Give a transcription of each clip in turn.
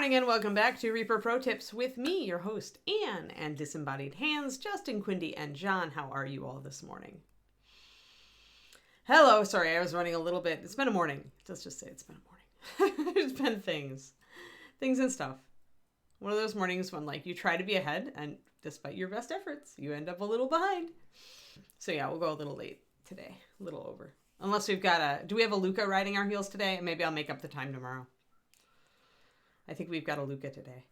morning and welcome back to Reaper Pro Tips with me, your host, Anne, and Disembodied Hands, Justin, Quindy, and John. How are you all this morning? Hello, sorry, I was running a little bit. It's been a morning. Let's just say it's been a morning. There's been things and stuff. One of those mornings when like you try to be ahead and despite your best efforts, you end up a little behind. So yeah, we'll go a little late today, a little over. Unless we've got do we have a Luca riding our heels today? Maybe I'll make up the time tomorrow. I think we've got a Luca today.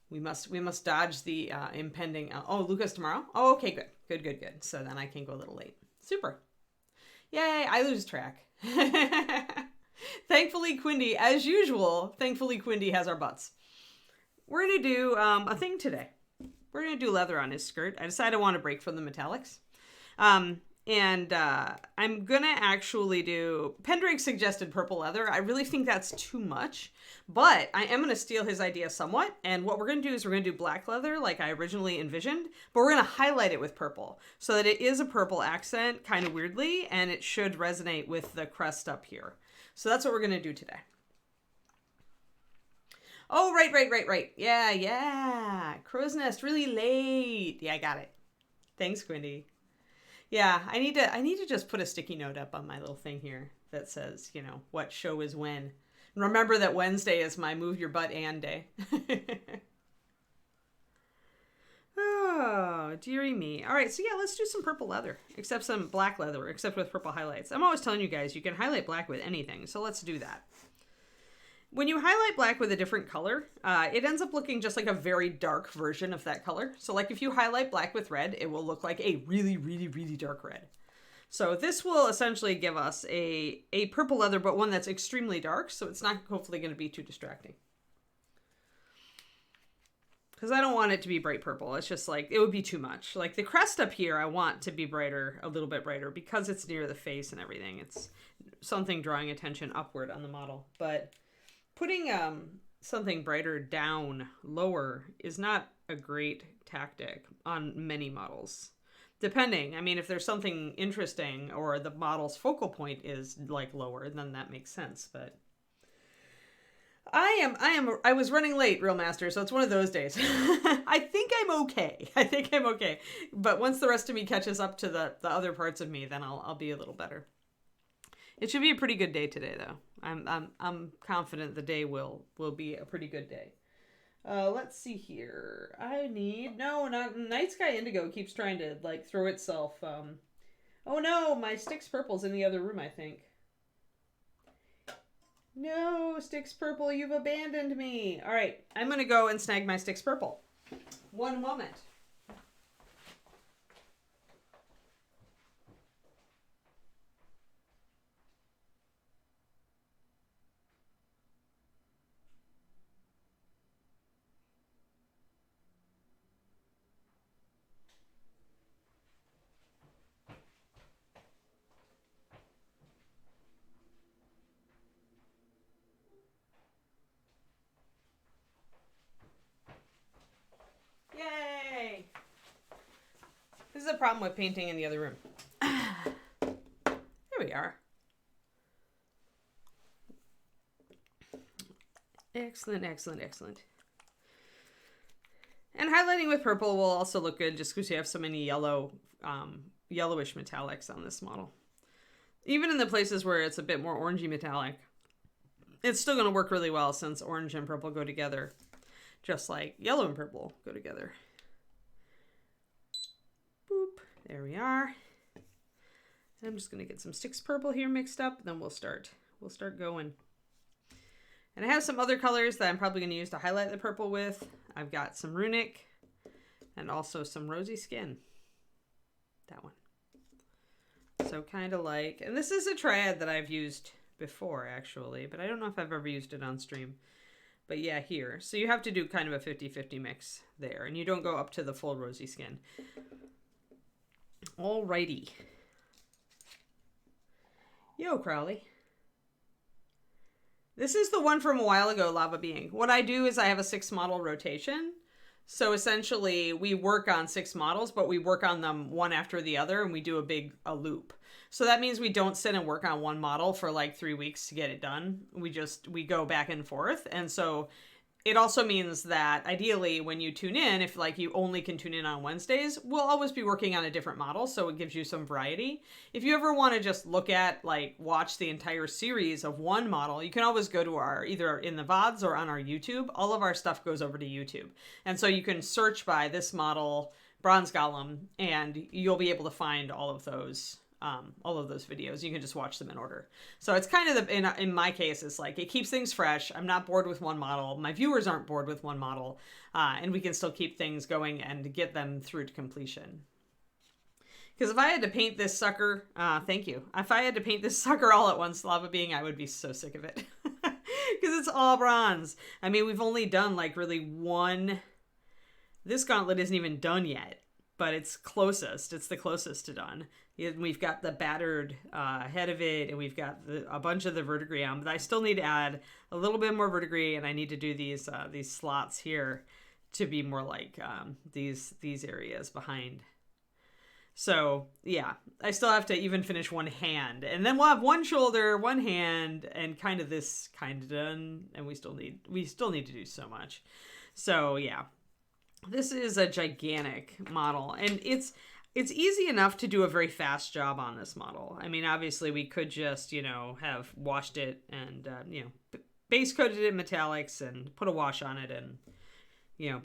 We must dodge the impending. Oh, Luca's tomorrow? Oh, okay, good. So then I can go a little late. Super. Yay, I lose track. Thankfully, Quindy, as usual, Quindy has our butts. We're going to do a thing today. We're going to do leather on his skirt. I decided I want to break from the metallics. And I'm going to actually do... Pendrake suggested purple leather. I really think that's too much. But I am going to steal his idea somewhat. And what we're going to do is we're going to do black leather like I originally envisioned. But we're going to highlight it with purple. So that it is a purple accent, kind of weirdly. And it should resonate with the crest up here. So that's what we're going to do today. Oh, right. Yeah. Crow's Nest, really late. Yeah, I got it. Thanks, Quindy. Yeah, I need to just put a sticky note up on my little thing here that says, you know, what show is when. And remember that Wednesday is my move your butt and day. Oh, dearie me. All right, so yeah, let's do some purple leather, except some black leather, except with purple highlights. I'm always telling you guys, you can highlight black with anything, so let's do that. When you highlight black with a different color, it ends up looking just like a very dark version of that color. So like if you highlight black with red, it will look like a really dark red. So this will essentially give us a purple leather, but one that's extremely dark. So it's not hopefully going to be too distracting. Because I don't want it to be bright purple. It's just like, it would be too much. Like the crest up here, I want to be brighter, a little bit brighter, because it's near the face and everything. It's something drawing attention upward on the model. But putting something brighter down lower is not a great tactic on many models. Depending, I mean, if there's something interesting or the model's focal point is like lower, then that makes sense. But I was running late, Real Master, so it's one of those days. I think I'm okay. But once the rest of me catches up to the other parts of me, then I'll be a little better. It should be a pretty good day today, though. I'm confident the day will be a pretty good day. Let's see here. Not Night Sky Indigo keeps trying to like throw itself. Oh no, my Styx Purple's in the other room, I think. No, Styx Purple, you've abandoned me. All right, I'm gonna go and snag my Styx Purple. One moment. Yay! This is a problem with painting in the other room. There we are. Excellent. And highlighting with purple will also look good just because you have so many yellowish metallics on this model. Even in the places where it's a bit more orangey metallic, it's still going to work really well since orange and purple go together. Just like yellow and purple go together. Boop. There we are. And I'm just going to get some Styx Purple here mixed up. And then we'll start going. And I have some other colors that I'm probably going to use to highlight the purple with. I've got some Runic and also some Rosy Skin. That one. So kind of like, and this is a triad that I've used before actually, but I don't know if I've ever used it on stream. But yeah, here. So you have to do kind of a 50-50 mix there. And you don't go up to the full Rosy Skin. Alrighty. Yo, Crowley. This is the one from a while ago, Lava Being. What I do is I have a 6 model rotation. So essentially, we work on 6 models, but we work on them one after the other, and we do a loop. So that means we don't sit and work on one model for like 3 weeks to get it done. We go back and forth. And so it also means that ideally when you tune in, if like you only can tune in on Wednesdays, we'll always be working on a different model. So it gives you some variety. If you ever want to just look at, like, watch the entire series of one model, you can always go to our, either in the VODs or on our YouTube. All of our stuff goes over to YouTube. And so you can search by this model, Bronze Golem, and you'll be able to find all of those videos. You can just watch them in order. So it's kind of in my case, it's like it keeps things fresh. I'm not bored with one model. My viewers aren't bored with one model, and we can still keep things going and get them through to completion. Because if I had to paint this sucker, thank you. If I had to paint this sucker all at once, Lava Being, I would be so sick of it. Because it's all bronze. I mean, we've only done like really one. This gauntlet isn't even done yet, but it's closest. It's the closest to done. We've got the battered head of it, and we've got a bunch of the verdigris on, but I still need to add a little bit more verdigris, and I need to do these slots here to be more like these areas behind. So yeah, I still have to even finish one hand, and then we'll have one shoulder, one hand, and kind of this kind of done, and we still need to do so much. So yeah, this is a gigantic model, and it's easy enough to do a very fast job on this model. I mean, obviously we could just, have washed it and, base coated it in metallics and put a wash on it and,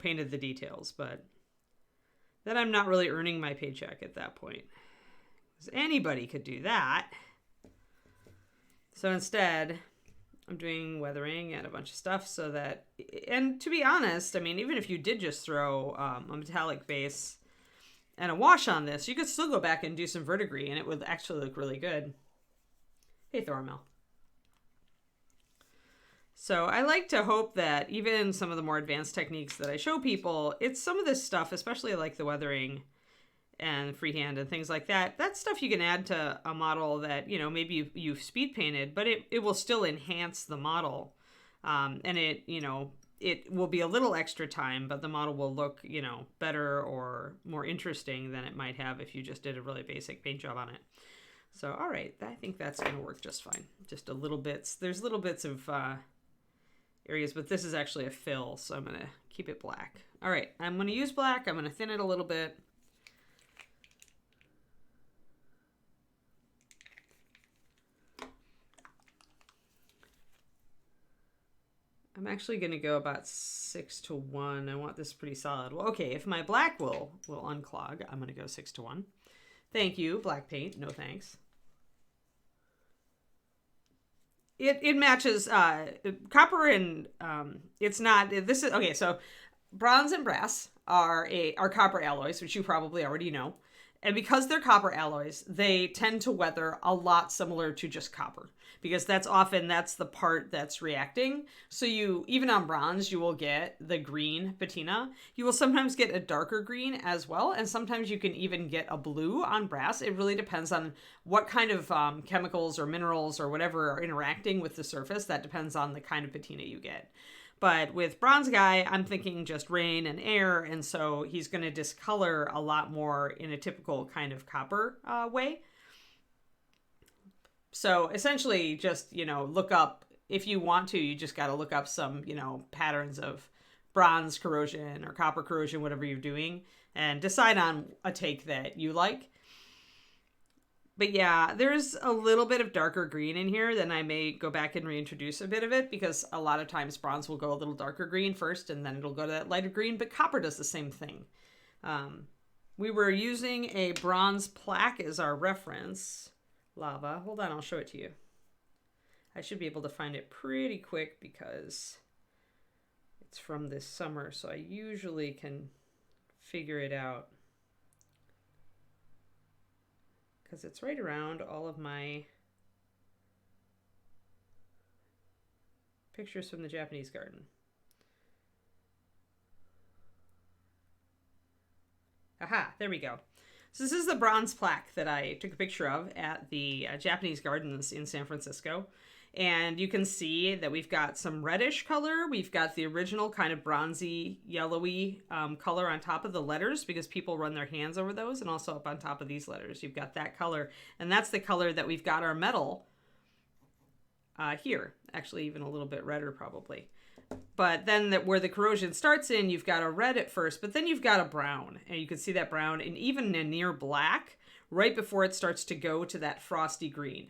painted the details. But then I'm not really earning my paycheck at that point. Because anybody could do that. So instead, I'm doing weathering and a bunch of stuff so that, and to be honest, I mean, even if you did just throw a metallic base and a wash on this, you could still go back and do some verdigris, and it would actually look really good. Hey, Thormel. So I like to hope that even some of the more advanced techniques that I show people, it's some of this stuff, especially like the weathering and freehand and things like that. That's stuff you can add to a model that, maybe you've speed painted, but it will still enhance the model. And it will be a little extra time, but the model will look, better or more interesting than it might have if you just did a really basic paint job on it. So, all right, I think that's going to work just fine. Just a little bits. There's little bits of areas, but this is actually a fill, so I'm going to keep it black. All right, I'm going to use black. I'm going to thin it a little bit. I'm actually going to go about 6-1. I want this pretty solid. Well, okay, if my black will unclog, I'm going to go 6-1. Thank you, black paint. No thanks. It matches copper and it's not. This is okay. So bronze and brass are copper alloys, which you probably already know. And because they're copper alloys, they tend to weather a lot similar to just copper, because that's the part that's reacting. So even on bronze, you will get the green patina. You will sometimes get a darker green as well. And sometimes you can even get a blue on brass. It really depends on what kind of chemicals or minerals or whatever are interacting with the surface. That depends on the kind of patina you get. But with Bronze Guy, I'm thinking just rain and air, and so he's going to discolor a lot more in a typical kind of copper way. So essentially just, look up, if you want to, you just got to look up some, patterns of bronze corrosion or copper corrosion, whatever you're doing, and decide on a take that you like. But yeah, there's a little bit of darker green in here. Then I may go back and reintroduce a bit of it, because a lot of times bronze will go a little darker green first and then it'll go to that lighter green, but copper does the same thing. We were using a bronze plaque as our reference. Lava. Hold on, I'll show it to you. I should be able to find it pretty quick because it's from this summer, so I usually can figure it out. Because it's right around all of my pictures from the Japanese garden. Aha, there we go. So this is the bronze plaque that I took a picture of at the Japanese gardens in San Francisco. And you can see that we've got some reddish color. We've got the original kind of bronzy, yellowy color on top of the letters because people run their hands over those, and also up on top of these letters. You've got that color. And that's the color that we've got our metal here. Actually, even a little bit redder probably. But then where the corrosion starts in, you've got a red at first, but then you've got a brown. And you can see that brown, and even a near black, right before it starts to go to that frosty green.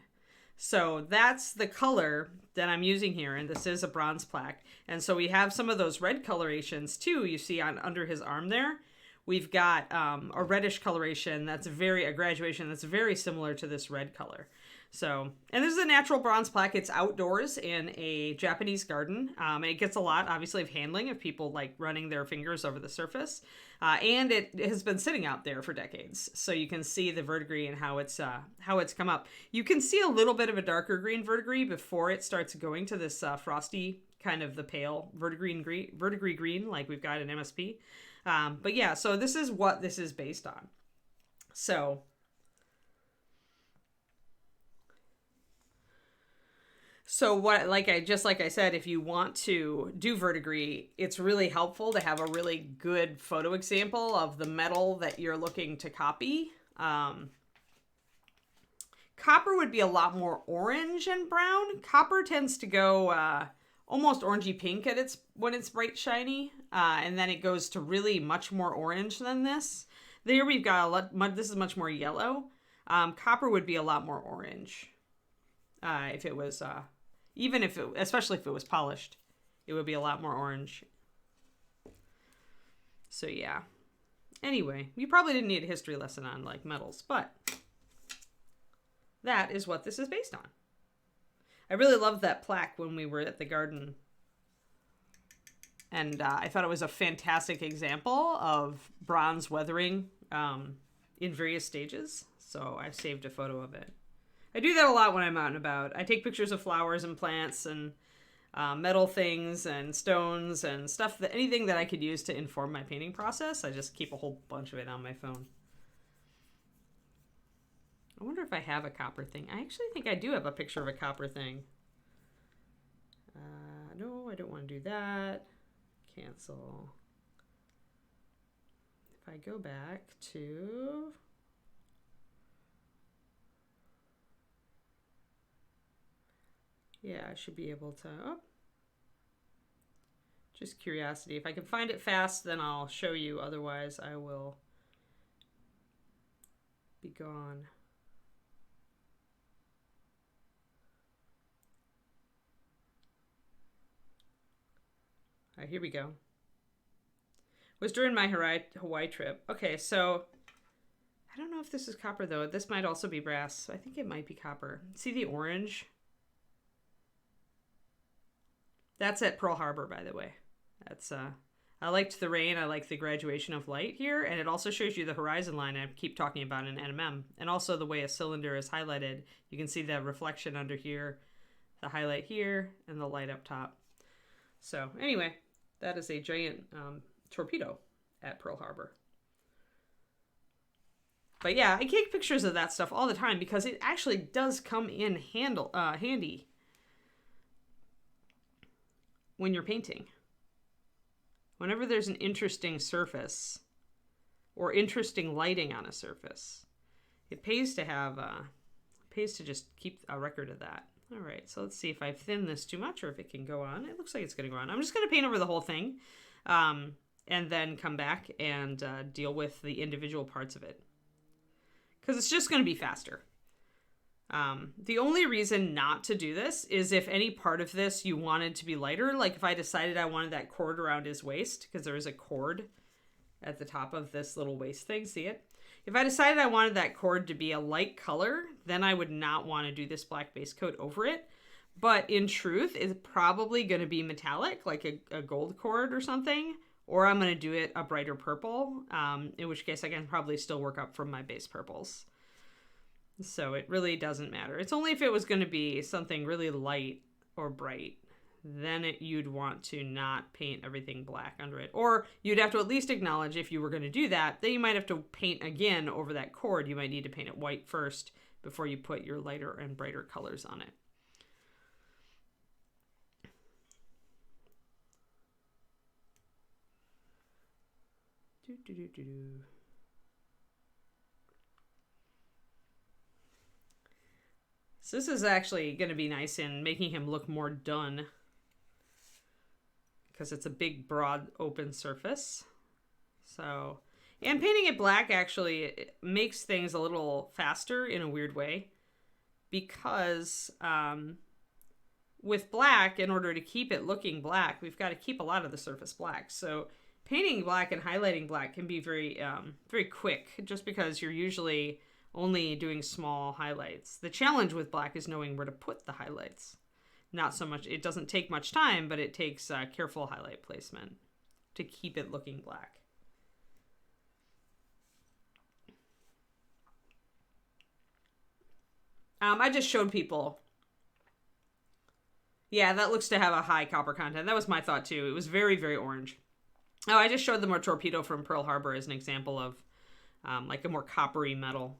So that's the color that I'm using here, and this is a bronze plaque. And so we have some of those red colorations too. You see under his arm there, we've got a reddish coloration that's a graduation that's very similar to this red color. So, and this is a natural bronze plaque. It's outdoors in a Japanese garden. It gets a lot, obviously, of handling of people like running their fingers over the surface. And it has been sitting out there for decades. So you can see the verdigris and how it's come up. You can see a little bit of a darker green verdigris before it starts going to this frosty, kind of the pale verdigris green like we've got in MSP. But yeah, so this is what this is based on. So like I said, if you want to do verdigris, it's really helpful to have a really good photo example of the metal that you're looking to copy. Copper would be a lot more orange and brown. Copper tends to go almost orangey pink when it's bright shiny, and then it goes to really much more orange than this. There we've got this is much more yellow. Copper would be a lot more orange if it was. Especially if it was polished, it would be a lot more orange. So yeah. Anyway, you probably didn't need a history lesson on like metals, but that is what this is based on. I really loved that plaque when we were at the garden. And I thought it was a fantastic example of bronze weathering in various stages. So I've saved a photo of it. I do that a lot when I'm out and about. I take pictures of flowers and plants and metal things and stones and stuff, anything that I could use to inform my painting process. I just keep a whole bunch of it on my phone. I wonder if I have a copper thing. I actually think I do have a picture of a copper thing. No, I don't want to do that. Cancel. If I go back to... Yeah, I should be able to... Oh. Just curiosity. If I can find it fast, then I'll show you. Otherwise, I will be gone. All right, here we go. It was during my Hawaii trip. Okay, so... I don't know if this is copper, though. This might also be brass. I think it might be copper. See the orange? That's at Pearl Harbor, by the way. That's I liked the rain. I like the graduation of light here, and it also shows you the horizon line I keep talking about in NMM, and also the way a cylinder is highlighted. You can see the reflection under here, the highlight here, and the light up top. So anyway, that is a giant torpedo at Pearl Harbor. But yeah, I take pictures of that stuff all the time because it actually does come in handy when you're painting. Whenever there's an interesting surface or interesting lighting on a surface, it pays to just keep a record of that. All right, so let's see if I've thinned this too much or if it can go on. It looks like it's going to go on. I'm just going to paint over the whole thing and then come back and deal with the individual parts of it, because it's just going to be faster. The only reason not to do this is if any part of this you wanted to be lighter, like if I decided I wanted that cord around his waist, because there is a cord at the top of this little waist thing, see it? If I decided I wanted that cord to be a light color, then I would not want to do this black base coat over it. But in truth, it's probably going to be metallic, like a gold cord or something, or I'm going to do it a brighter purple, in which case I can probably still work up from my base purples. So it really doesn't matter. It's only if it was going to be something really light or bright, then you'd want to not paint everything black under it. Or you'd have to at least acknowledge, if you were going to do that, then you might have to paint again over that cord. You might need to paint it white first before you put your lighter and brighter colors on it. So this is actually going to be nice in making him look more done, because it's a big, broad, open surface. So, and painting it black actually makes things a little faster in a weird way, because with black, in order to keep it looking black, we've got to keep a lot of the surface black. So painting black and highlighting black can be very, very quick, just because you're usually only doing small highlights. The challenge with black is knowing where to put the highlights. Not so much, it doesn't take much time, but it takes careful highlight placement to keep it looking black. I just showed people. Yeah, that looks to have a high copper content. That was my thought too. It was very, very orange. Oh, I just showed them a torpedo from Pearl Harbor as an example of like a more coppery metal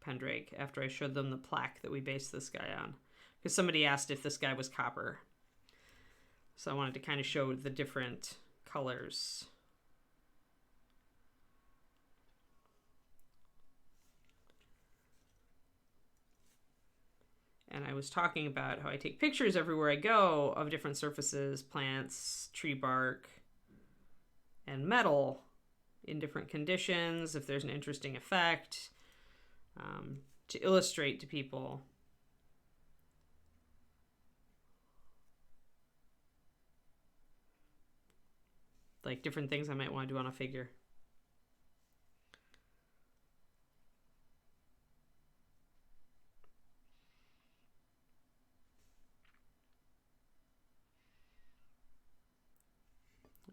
pendrake after I showed them the plaque that we based this guy on. Because somebody asked if this guy was copper. So I wanted to kind of show the different colors. And I was talking about how I take pictures everywhere I go of different surfaces, plants, tree bark, and metal in different conditions, if there's an interesting effect, to illustrate to people. Like different things I might want to do on a figure.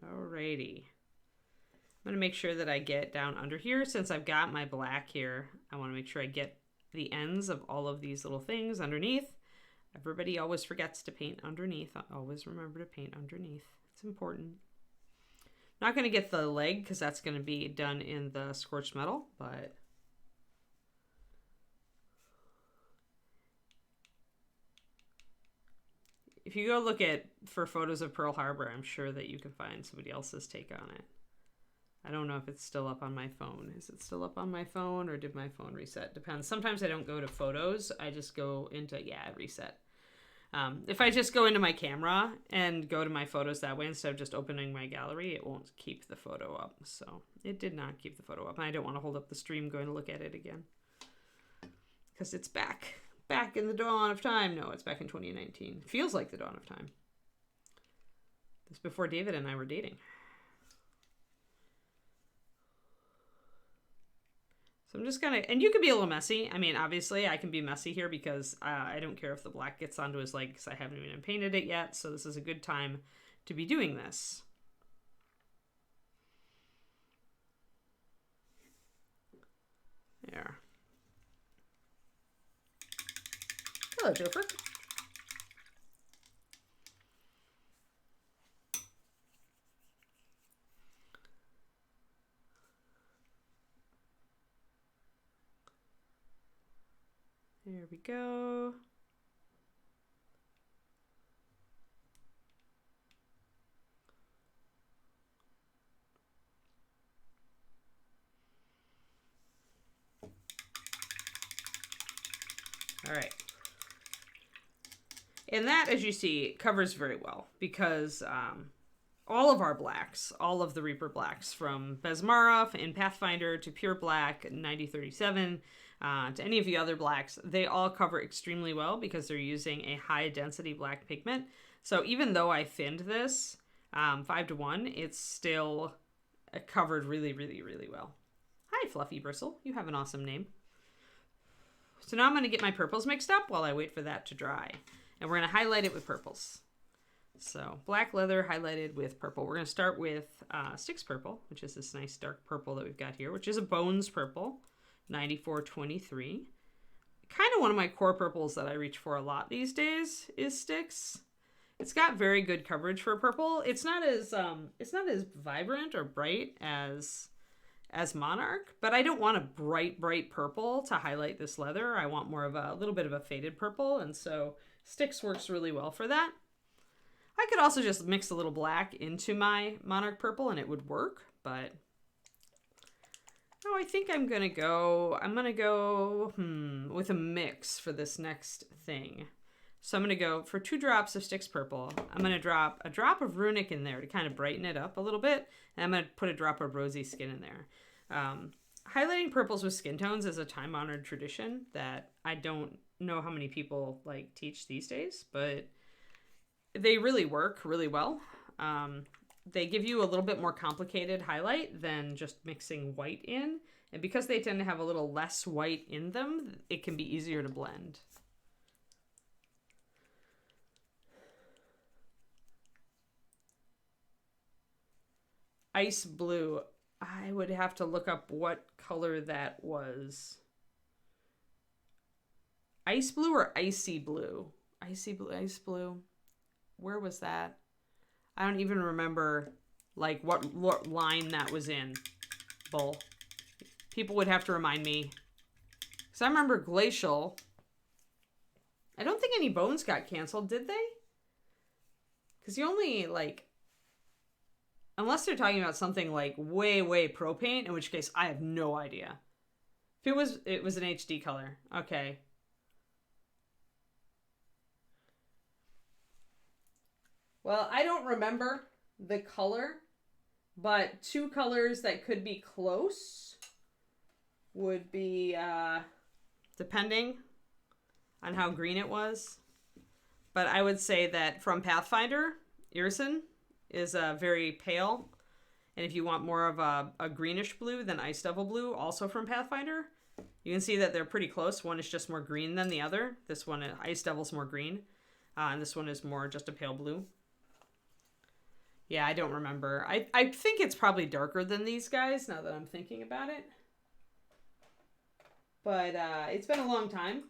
Alrighty. I'm going to make sure that I get down under here. Since I've got my black here, I want to make sure I get the ends of all of these little things underneath. Everybody always forgets to paint underneath. Always remember to paint underneath. It's important. Not going to get the leg because that's going to be done in the scorched metal, but if you go look for photos of Pearl Harbor, I'm sure that you can find somebody else's take on it. I don't know if it's still up on my phone. Is it still up on my phone, or did my phone reset? Depends. Sometimes I don't go to photos. I just go into, reset. If I just go into my camera and go to my photos that way instead of just opening my gallery, it won't keep the photo up. So it did not keep the photo up. And I don't want to hold up the stream going to look at it again, because it's back in the dawn of time. No, it's back in 2019. It feels like the dawn of time. This before David and I were dating. So I'm just gonna, and you can be a little messy. I mean, obviously I can be messy here because I don't care if the black gets onto his leg because I haven't even painted it yet. So this is a good time to be doing this. There. Hello, Joker. There we go. All right. And that, as you see, covers very well because all of our blacks, all of the Reaper blacks from Bezmarov in Pathfinder to Pure Black 9037 to any of the other blacks, they all cover extremely well because they're using a high density black pigment. So even though I thinned this 5:1, it's still covered really, really, really well. Hi, Fluffy Bristle. You have an awesome name. So now I'm going to get my purples mixed up while I wait for that to dry. And we're going to highlight it with purples. So black leather highlighted with purple. We're going to start with Styx Purple, which is this nice dark purple that we've got here, which is a Bones Purple, 9423. Kind of one of my core purples that I reach for a lot these days is Styx. It's got very good coverage for purple. It's not as vibrant or bright as Monarch, but I don't want a bright purple to highlight this leather. I want more of a little bit of a faded purple, and so Styx works really well for that. I could also just mix a little black into my Monarch purple and it would work, but Oh, I think I'm gonna go with a mix for this next thing. So I'm gonna go for 2 drops of Styx Purple. I'm gonna drop a drop of Runic in there to kind of brighten it up a little bit. And I'm gonna put a drop of Rosy Skin in there. Highlighting purples with skin tones is a time-honored tradition that I don't know how many people like teach these days, but they really work really well. They give you a little bit more complicated highlight than just mixing white in. And because they tend to have a little less white in them, it can be easier to blend. Ice blue. I would have to look up what color that was. Ice blue or icy blue? Icy blue, ice blue. Where was that? I don't even remember like what line that was in. Bull. People would have to remind me. Because I remember Glacial. I don't think any bones got canceled, did they? Because you only like... Unless they're talking about something like way pro paint, in which case I have no idea. If it was an HD color. Okay. Well, I don't remember the color, but 2 colors that could be close would be, depending on how green it was. But I would say that from Pathfinder, Irison is very pale. And if you want more of a greenish blue, then Ice Devil Blue, also from Pathfinder. You can see that they're pretty close. One is just more green than the other. This one, Ice Devil's more green. And this one is more just a pale blue. Yeah, I don't remember. I think it's probably darker than these guys, now that I'm thinking about it. But it's been a long time.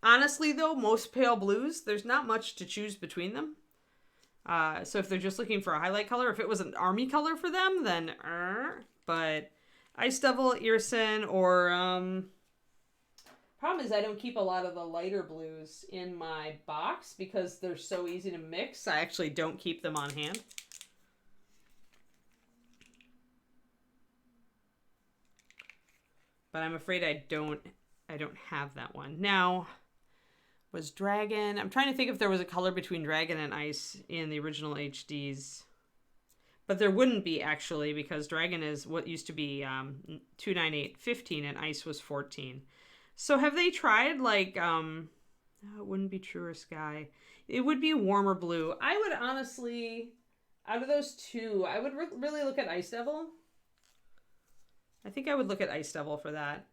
Honestly, though, most pale blues, there's not much to choose between them. So if they're just looking for a highlight color, if it was an army color for them, then... but Ice Devil, Irison, or... Problem is I don't keep a lot of the lighter blues in my box because they're so easy to mix. I actually don't keep them on hand. But I'm afraid I don't have that one. Now, was Dragon... I'm trying to think if there was a color between Dragon and Ice in the original HDs. But there wouldn't be, actually, because Dragon is what used to be 29815 and Ice was 14. So have they tried, like, it wouldn't be Truer Sky. It would be Warmer Blue. I would honestly, out of those 2, I would really look at Ice Devil. I think I would look at Ice Devil for that.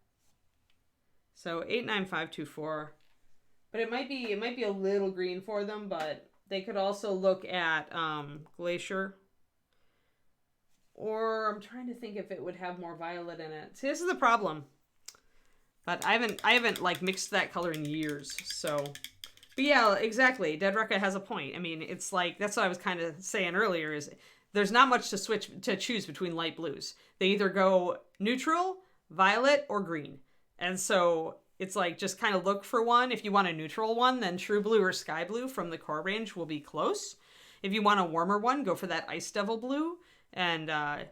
So 89524. But it might be a little green for them, but they could also look at Glacier. Or I'm trying to think if it would have more violet in it. See, this is the problem. But I haven't like mixed that color in years, so. But yeah, exactly. Dead Recca has a point. I mean, it's like, that's what I was kind of saying earlier, is there's not much to choose between light blues. They either go neutral, violet, or green. And so it's like, just kind of look for one. If you want a neutral one, then True Blue or Sky Blue from the core range will be close. If you want a warmer one, go for that Ice Devil Blue. And I'm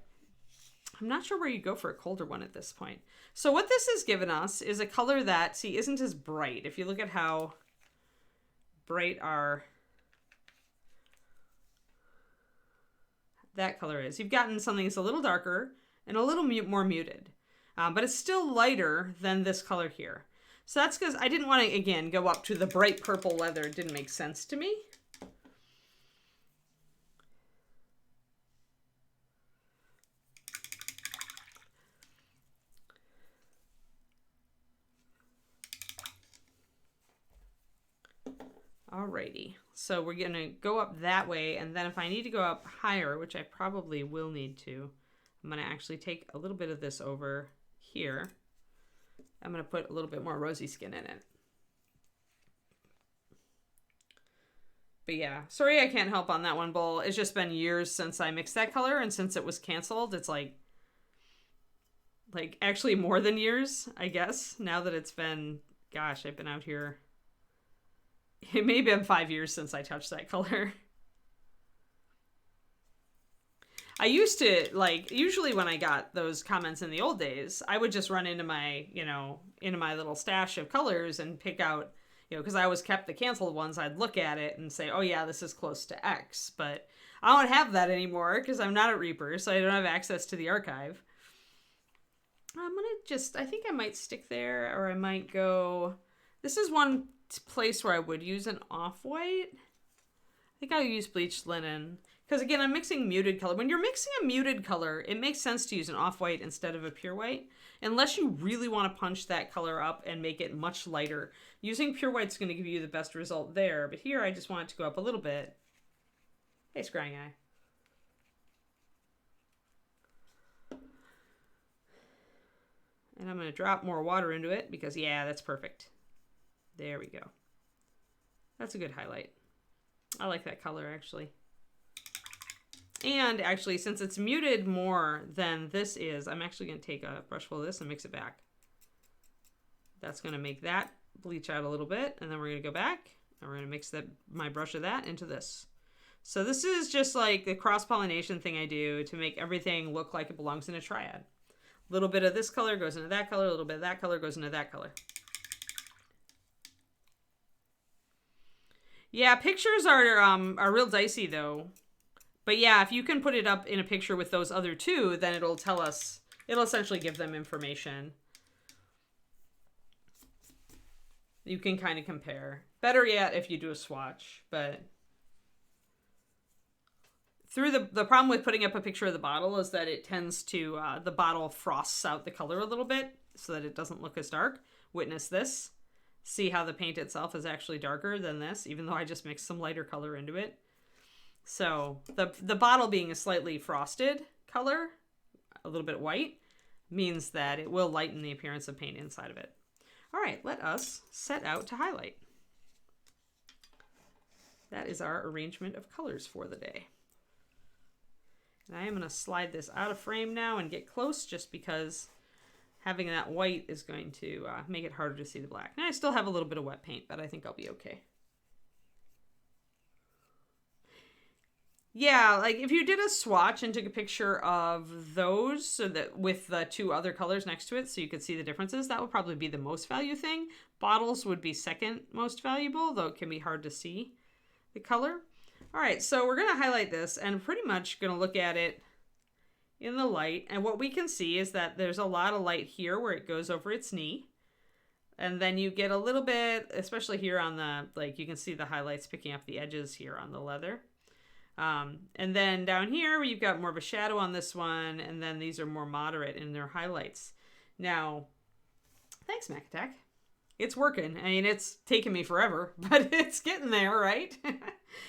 not sure where you go for a colder one at this point. So what this has given us is a color that, see, isn't as bright. If you look at how bright that color is, you've gotten something that's a little darker and a little more muted. But it's still lighter than this color here. So that's because I didn't want to, again, go up to the bright purple leather. It didn't make sense to me. Alrighty, so we're gonna go up that way, and then if I need to go up higher, which I probably will need to, I'm gonna actually take a little bit of this over here. I'm gonna put a little bit more Rosy Skin in it. But yeah, sorry I can't help on that one, Bull. It's just been years since I mixed that color, and since it was canceled, it's like actually more than years, I guess, now that it's been, gosh, I've been out here. It may have been 5 years since I touched that color. I used to, like, usually when I got those comments in the old days, I would just run into my, you know, into my little stash of colors and pick out, you know, because I always kept the canceled ones. I'd look at it and say, oh yeah, this is close to X. But I don't have that anymore because I'm not at Reaper, so I don't have access to the archive. I'm going to just, I think I might stick there, or I might go, this is one place where I would use an off-white. I think I'll use bleached linen. Because again, I'm mixing muted color. When you're mixing a muted color, it makes sense to use an off-white instead of a pure white. Unless you really want to punch that color up and make it much lighter. Using pure white's going to give you the best result there. But here, I just want it to go up a little bit. Hey, Scrying Eye. And I'm going to drop more water into it because, yeah, that's perfect. There we go. That's a good highlight. I like that color, actually. And actually, since it's muted more than this is, I'm actually going to take a brush full of this and mix it back. That's going to make that bleach out a little bit. And then we're going to go back and we're going to mix my brush of that into this. So this is just like the cross-pollination thing I do to make everything look like it belongs in a triad. A little bit of this color goes into that color, a little bit of that color goes into that color. Yeah, pictures are real dicey though. But yeah, if you can put it up in a picture with those other two, then it'll tell us, it'll essentially give them information. You can kind of compare. Better yet if you do a swatch, but through the problem with putting up a picture of the bottle is that it tends to, the bottle frosts out the color a little bit so that it doesn't look as dark. Witness this. See how the paint itself is actually darker than this, even though I just mixed some lighter color into it. So the bottle being a slightly frosted color, a little bit white, means that it will lighten the appearance of paint inside of it. All right, let us set out to highlight. That is our arrangement of colors for the day. And I am going to slide this out of frame now and get close just because having that white is going to make it harder to see the black. Now I still have a little bit of wet paint, but I think I'll be okay. Yeah, like if you did a swatch and took a picture of those so that with the two other colors next to it so you could see the differences, that would probably be the most value thing. Bottles would be second most valuable, though it can be hard to see the color. All right, so we're going to highlight this and pretty much going to look at it in the light. And what we can see is that there's a lot of light here where it goes over its knee. And then you get a little bit, especially here on the, like you can see the highlights picking up the edges here on the leather. And then down here, you've got more of a shadow on this one, and then these are more moderate in their highlights. Now, thanks, Mac Attack. It's working. I mean, it's taken me forever, but it's getting there, right?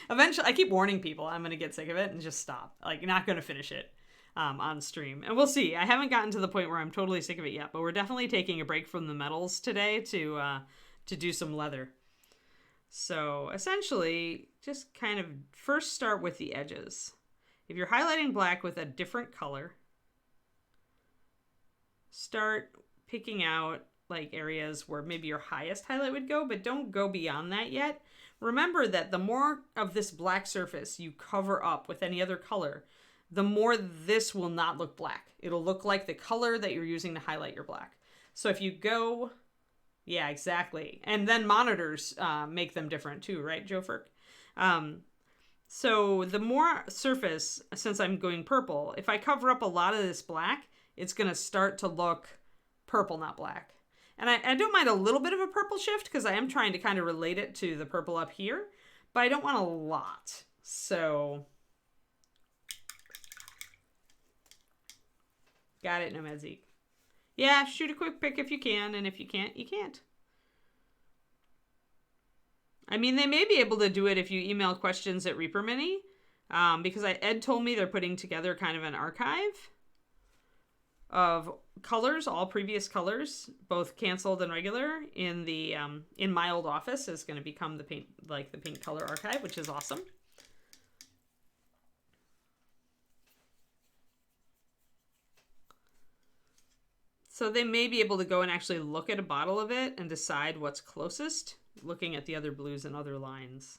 Eventually, I keep warning people I'm going to get sick of it and just stop. Like, not going to finish it on stream. And we'll see. I haven't gotten to the point where I'm totally sick of it yet, but we're definitely taking a break from the metals today to do some leather. So essentially, just kind of first start with the edges. If you're highlighting black with a different color, start picking out like areas where maybe your highest highlight would go, but don't go beyond that yet. Remember that the more of this black surface you cover up with any other color, the more this will not look black. It'll look like the color that you're using to highlight your black. So if you go... Yeah, exactly. And then monitors make them different too, right, Joe Ferk? So the more surface, since I'm going purple, if I cover up a lot of this black, it's going to start to look purple, not black. And I don't mind a little bit of a purple shift because I am trying to kind of relate it to the purple up here, but I don't want a lot. So, got it, Nomad Zeke. Yeah, shoot a quick pic if you can, and if you can't, you can't. I mean, they may be able to do it if you email questions at Reaper Mini, because Ed told me they're putting together kind of an archive of colors, all previous colors, both canceled and regular, in the in my old office is going to become the paint, like the pink color archive, which is awesome. So they may be able to go and actually look at a bottle of it and decide what's closest, looking at the other blues and other lines.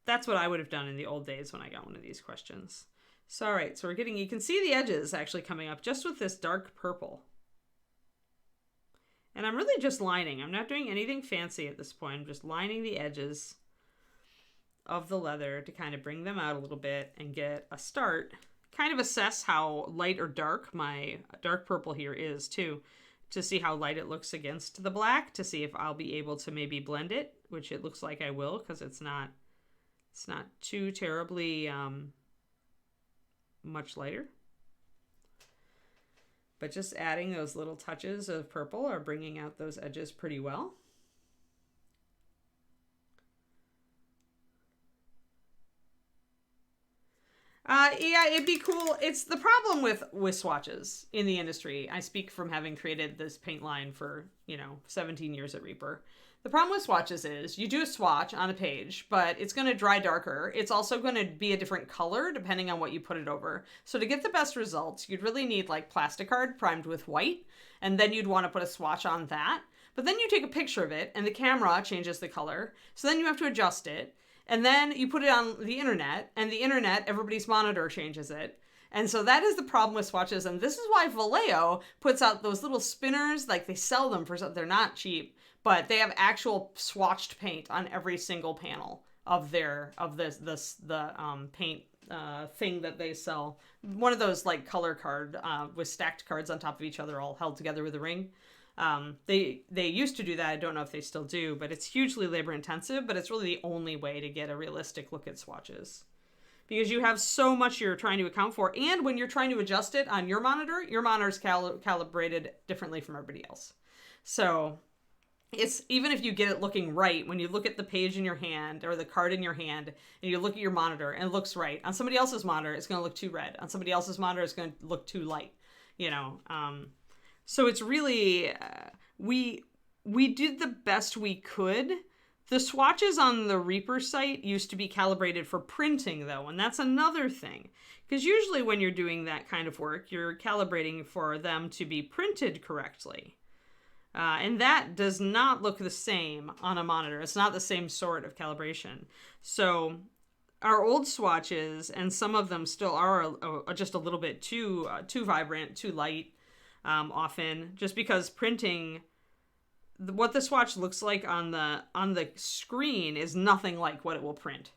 That's what I would have done in the old days when I got one of these questions. So, all right, so we're getting, you can see the edges actually coming up just with this dark purple. And I'm really just lining. I'm not doing anything fancy at this point. I'm just lining the edges of the leather to kind of bring them out a little bit and get a start. Kind of assess how light or dark my dark purple here is too, to see how light it looks against the black, to see if I'll be able to maybe blend it, which it looks like I will, because it's not too terribly much lighter. But just adding those little touches of purple are bringing out those edges pretty well. Yeah, it'd be cool. It's the problem with swatches in the industry. I speak from having created this paint line for, 17 years at Reaper. The problem with swatches is you do a swatch on a page, but it's going to dry darker. It's also going to be a different color depending on what you put it over. So to get the best results, you'd really need like plasticard primed with white, and then you'd want to put a swatch on that. But then you take a picture of it and the camera changes the color. So then you have to adjust it. And then you put it on the internet, and the internet, everybody's monitor changes it. And so that is the problem with swatches. And this is why Vallejo puts out those little spinners. Like, they sell them for something. They're not cheap, but they have actual swatched paint on every single panel of the paint thing that they sell. One of those like color card with stacked cards on top of each other, all held together with a ring. They used to do that. I don't know if they still do, but it's hugely labor intensive, but it's really the only way to get a realistic look at swatches, because you have so much you're trying to account for. And when you're trying to adjust it on your monitor's calibrated differently from everybody else. So it's, even if you get it looking right, when you look at the page in your hand or the card in your hand and you look at your monitor and it looks right, on somebody else's monitor, it's going to look too red. On somebody else's monitor, it's going to look too light, So it's really, we did the best we could. The swatches on the Reaper site used to be calibrated for printing, though, and that's another thing. Because usually when you're doing that kind of work, you're calibrating for them to be printed correctly. And that does not look the same on a monitor. It's not the same sort of calibration. So our old swatches, and some of them still are just a little bit too vibrant, too light. Often, just because printing, what the swatch looks like on the screen is nothing like what it will print.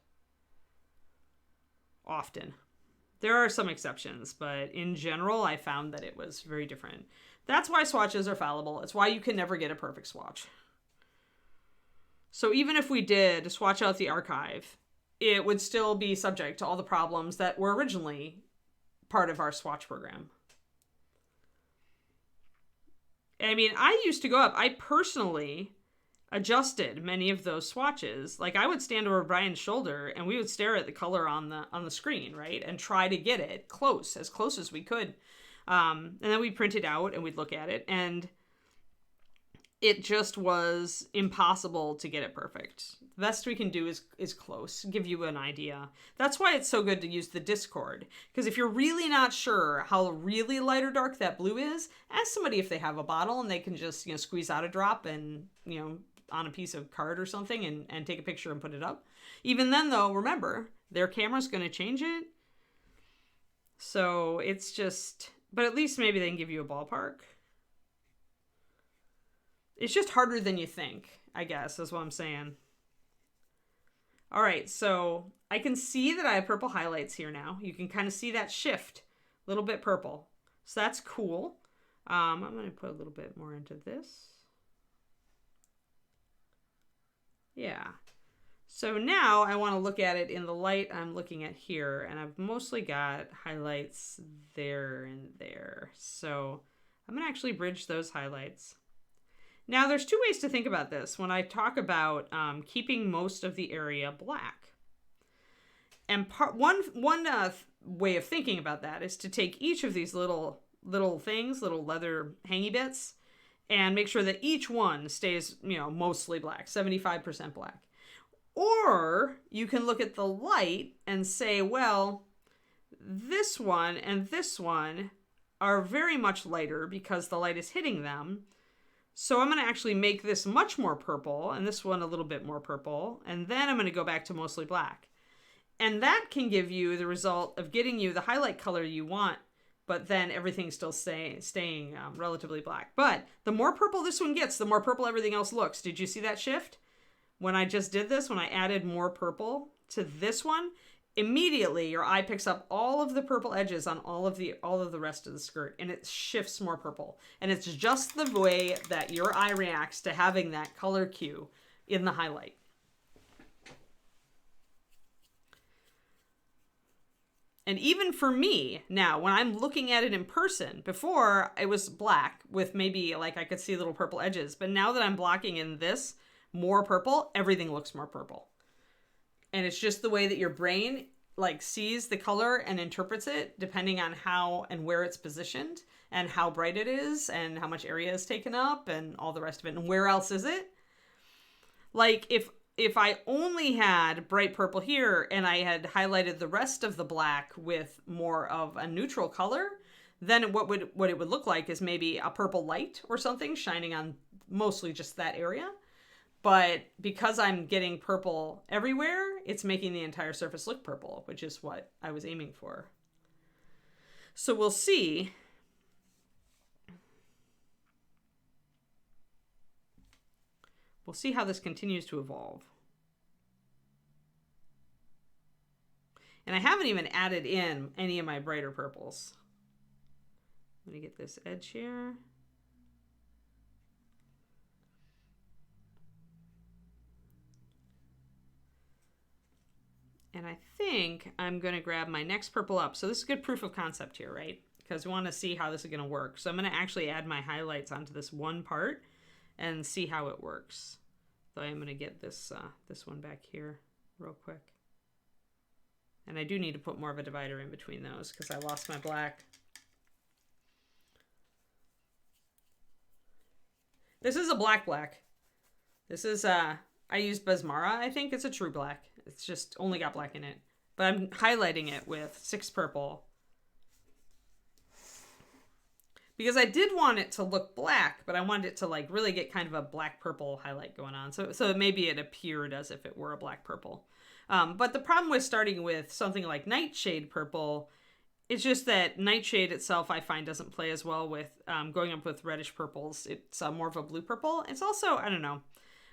Often. There are some exceptions, but in general, I found that it was very different. That's why swatches are fallible. It's why you can never get a perfect swatch. So even if we did swatch out the archive, it would still be subject to all the problems that were originally part of our swatch program. I mean, I used to go up. I personally adjusted many of those swatches. Like, I would stand over Brian's shoulder and we would stare at the color on the screen, right? And try to get it as close as we could. And then we'd print it out and we'd look at it, and it just was impossible to get it perfect. The best we can do is close, give you an idea. That's why it's so good to use the Discord. Because if you're really not sure how really light or dark that blue is, ask somebody if they have a bottle and they can just, squeeze out a drop and, on a piece of card or something and take a picture and put it up. Even then, though, remember, their camera's going to change it. So it's just, but at least maybe they can give you a ballpark. It's just harder than you think, I guess, is what I'm saying. All right, so I can see that I have purple highlights here now. You can kind of see that shift, a little bit purple. So that's cool. I'm going to put a little bit more into this. Yeah. So now I want to look at it in the light I'm looking at here, and I've mostly got highlights there and there. So I'm going to actually bridge those highlights. Now, there's two ways to think about this when I talk about keeping most of the area black. And one way of thinking about that is to take each of these little things, little leather hangy bits, and make sure that each one stays, mostly black, 75% black. Or you can look at the light and say, well, this one and this one are very much lighter because the light is hitting them. So I'm going to actually make this much more purple and this one a little bit more purple. And then I'm going to go back to mostly black. And that can give you the result of getting you the highlight color you want, but then everything's still staying relatively black. But the more purple this one gets, the more purple everything else looks. Did you see that shift? When I just did this, when I added more purple to this one, immediately your eye picks up all of the purple edges on all of the rest of the skirt, and it shifts more purple. And it's just the way that your eye reacts to having that color cue in the highlight. And even for me, now, when I'm looking at it in person, before it was black with maybe like I could see little purple edges, but now that I'm blocking in this more purple, everything looks more purple. And it's just the way that your brain like sees the color and interprets it depending on how and where it's positioned and how bright it is and how much area is taken up and all the rest of it. And where else is it? Like if I only had bright purple here and I had highlighted the rest of the black with more of a neutral color, then what it would look like is maybe a purple light or something shining on mostly just that area. But because I'm getting purple everywhere, it's making the entire surface look purple, which is what I was aiming for. So we'll see. We'll see how this continues to evolve. And I haven't even added in any of my brighter purples. Let me get this edge here. And I think I'm going to grab my next purple up. So this is good proof of concept here, right? Because we want to see how this is going to work. So I'm going to actually add my highlights onto this one part and see how it works. So I'm going to get this one back here real quick. And I do need to put more of a divider in between those because I lost my black. This is a black. This is, I used Basmara, I think. It's a true black. It's just only got black in it. But I'm highlighting it with 6 purple. Because I did want it to look black, but I wanted it to like really get kind of a black-purple highlight going on. So maybe it appeared as if it were a black-purple. But the problem with starting with something like Nightshade purple, it's just that Nightshade itself I find doesn't play as well with going up with reddish purples. It's more of a blue purple. It's also, I don't know.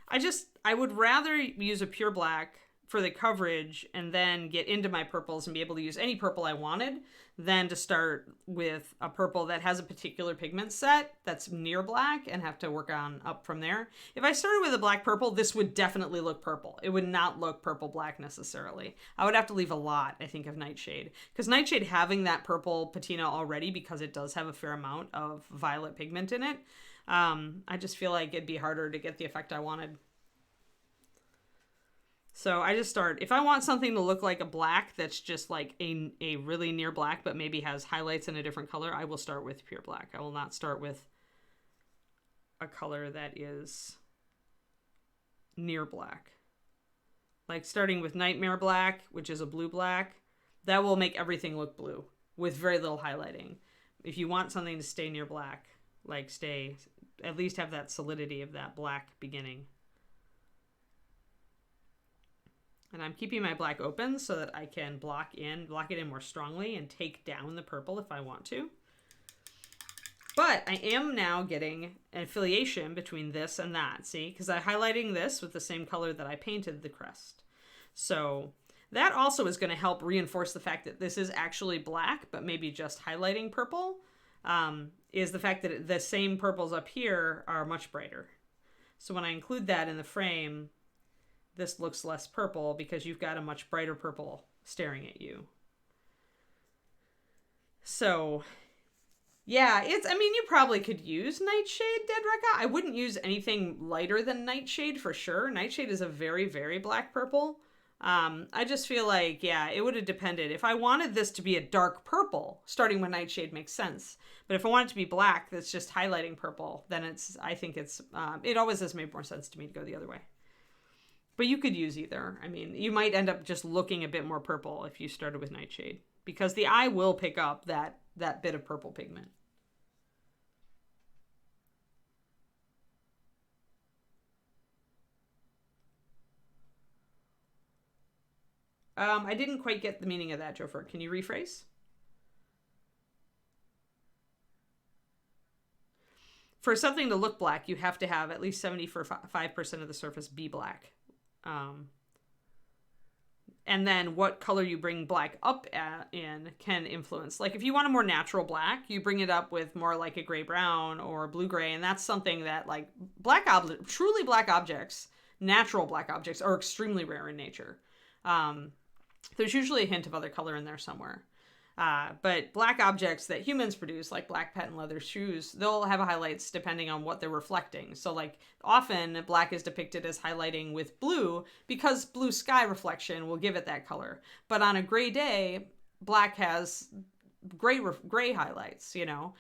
I would rather use a pure black for the coverage and then get into my purples and be able to use any purple I wanted than to start with a purple that has a particular pigment set that's near black and have to work on up from there. If I started with a black purple, this would definitely look purple. It would not look purple black necessarily. I would have to leave a lot, I think, of Nightshade. Because Nightshade having that purple patina already, because it does have a fair amount of violet pigment in it, I just feel like it'd be harder to get the effect I wanted. So I just start, if I want something to look like a black that's just like a really near black, but maybe has highlights in a different color, I will start with pure black. I will not start with a color that is near black. Like starting with Nightmare Black, which is a blue black, that will make everything look blue with very little highlighting. If you want something to stay near black, like at least have that solidity of that black beginning. And I'm keeping my black open so that I can block it in more strongly and take down the purple if I want to. But I am now getting an affiliation between this and that, see? Because I'm highlighting this with the same color that I painted the crest. So that also is going to help reinforce the fact that this is actually black, but maybe just highlighting purple, is the fact that the same purples up here are much brighter. So when I include that in the frame, this looks less purple because you've got a much brighter purple staring at you. So, yeah, you probably could use Nightshade, Dead Rekka. I wouldn't use anything lighter than Nightshade for sure. Nightshade is a very, very black purple. I just feel like, yeah, it would have depended. If I wanted this to be a dark purple, starting with Nightshade makes sense. But if I want it to be black that's just highlighting purple, then it always has made more sense to me to go the other way. But you could use either. I mean, you might end up just looking a bit more purple if you started with Nightshade, because the eye will pick up that bit of purple pigment. I didn't quite get the meaning of that, Jofer. Can you rephrase? For something to look black, you have to have at least 75% of the surface be black. And then what color you bring black up in can influence. Like if you want a more natural black, you bring it up with more like a gray brown or blue gray, and that's something that like truly black objects, natural black objects, are extremely rare in nature. There's usually a hint of other color in there somewhere. But black objects that humans produce, like black patent leather shoes, they'll have highlights depending on what they're reflecting. So like often black is depicted as highlighting with blue because blue sky reflection will give it that color. But on a gray day, black has gray highlights, you know.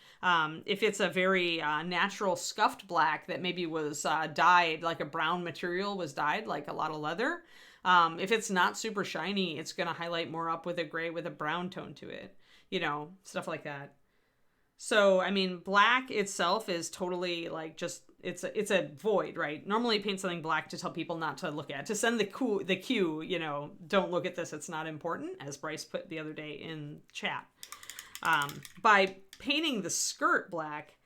If it's a very natural scuffed black that maybe was dyed, like a brown material was dyed, like a lot of leather, if it's not super shiny, it's going to highlight more up with a gray with a brown tone to it, you know, stuff like that. So, I mean, black itself is totally like just, it's a void, right? Normally paint something black to tell people not to look at, to send the cue, you know, don't look at this, it's not important, as Bryce put the other day in chat. By painting the skirt black,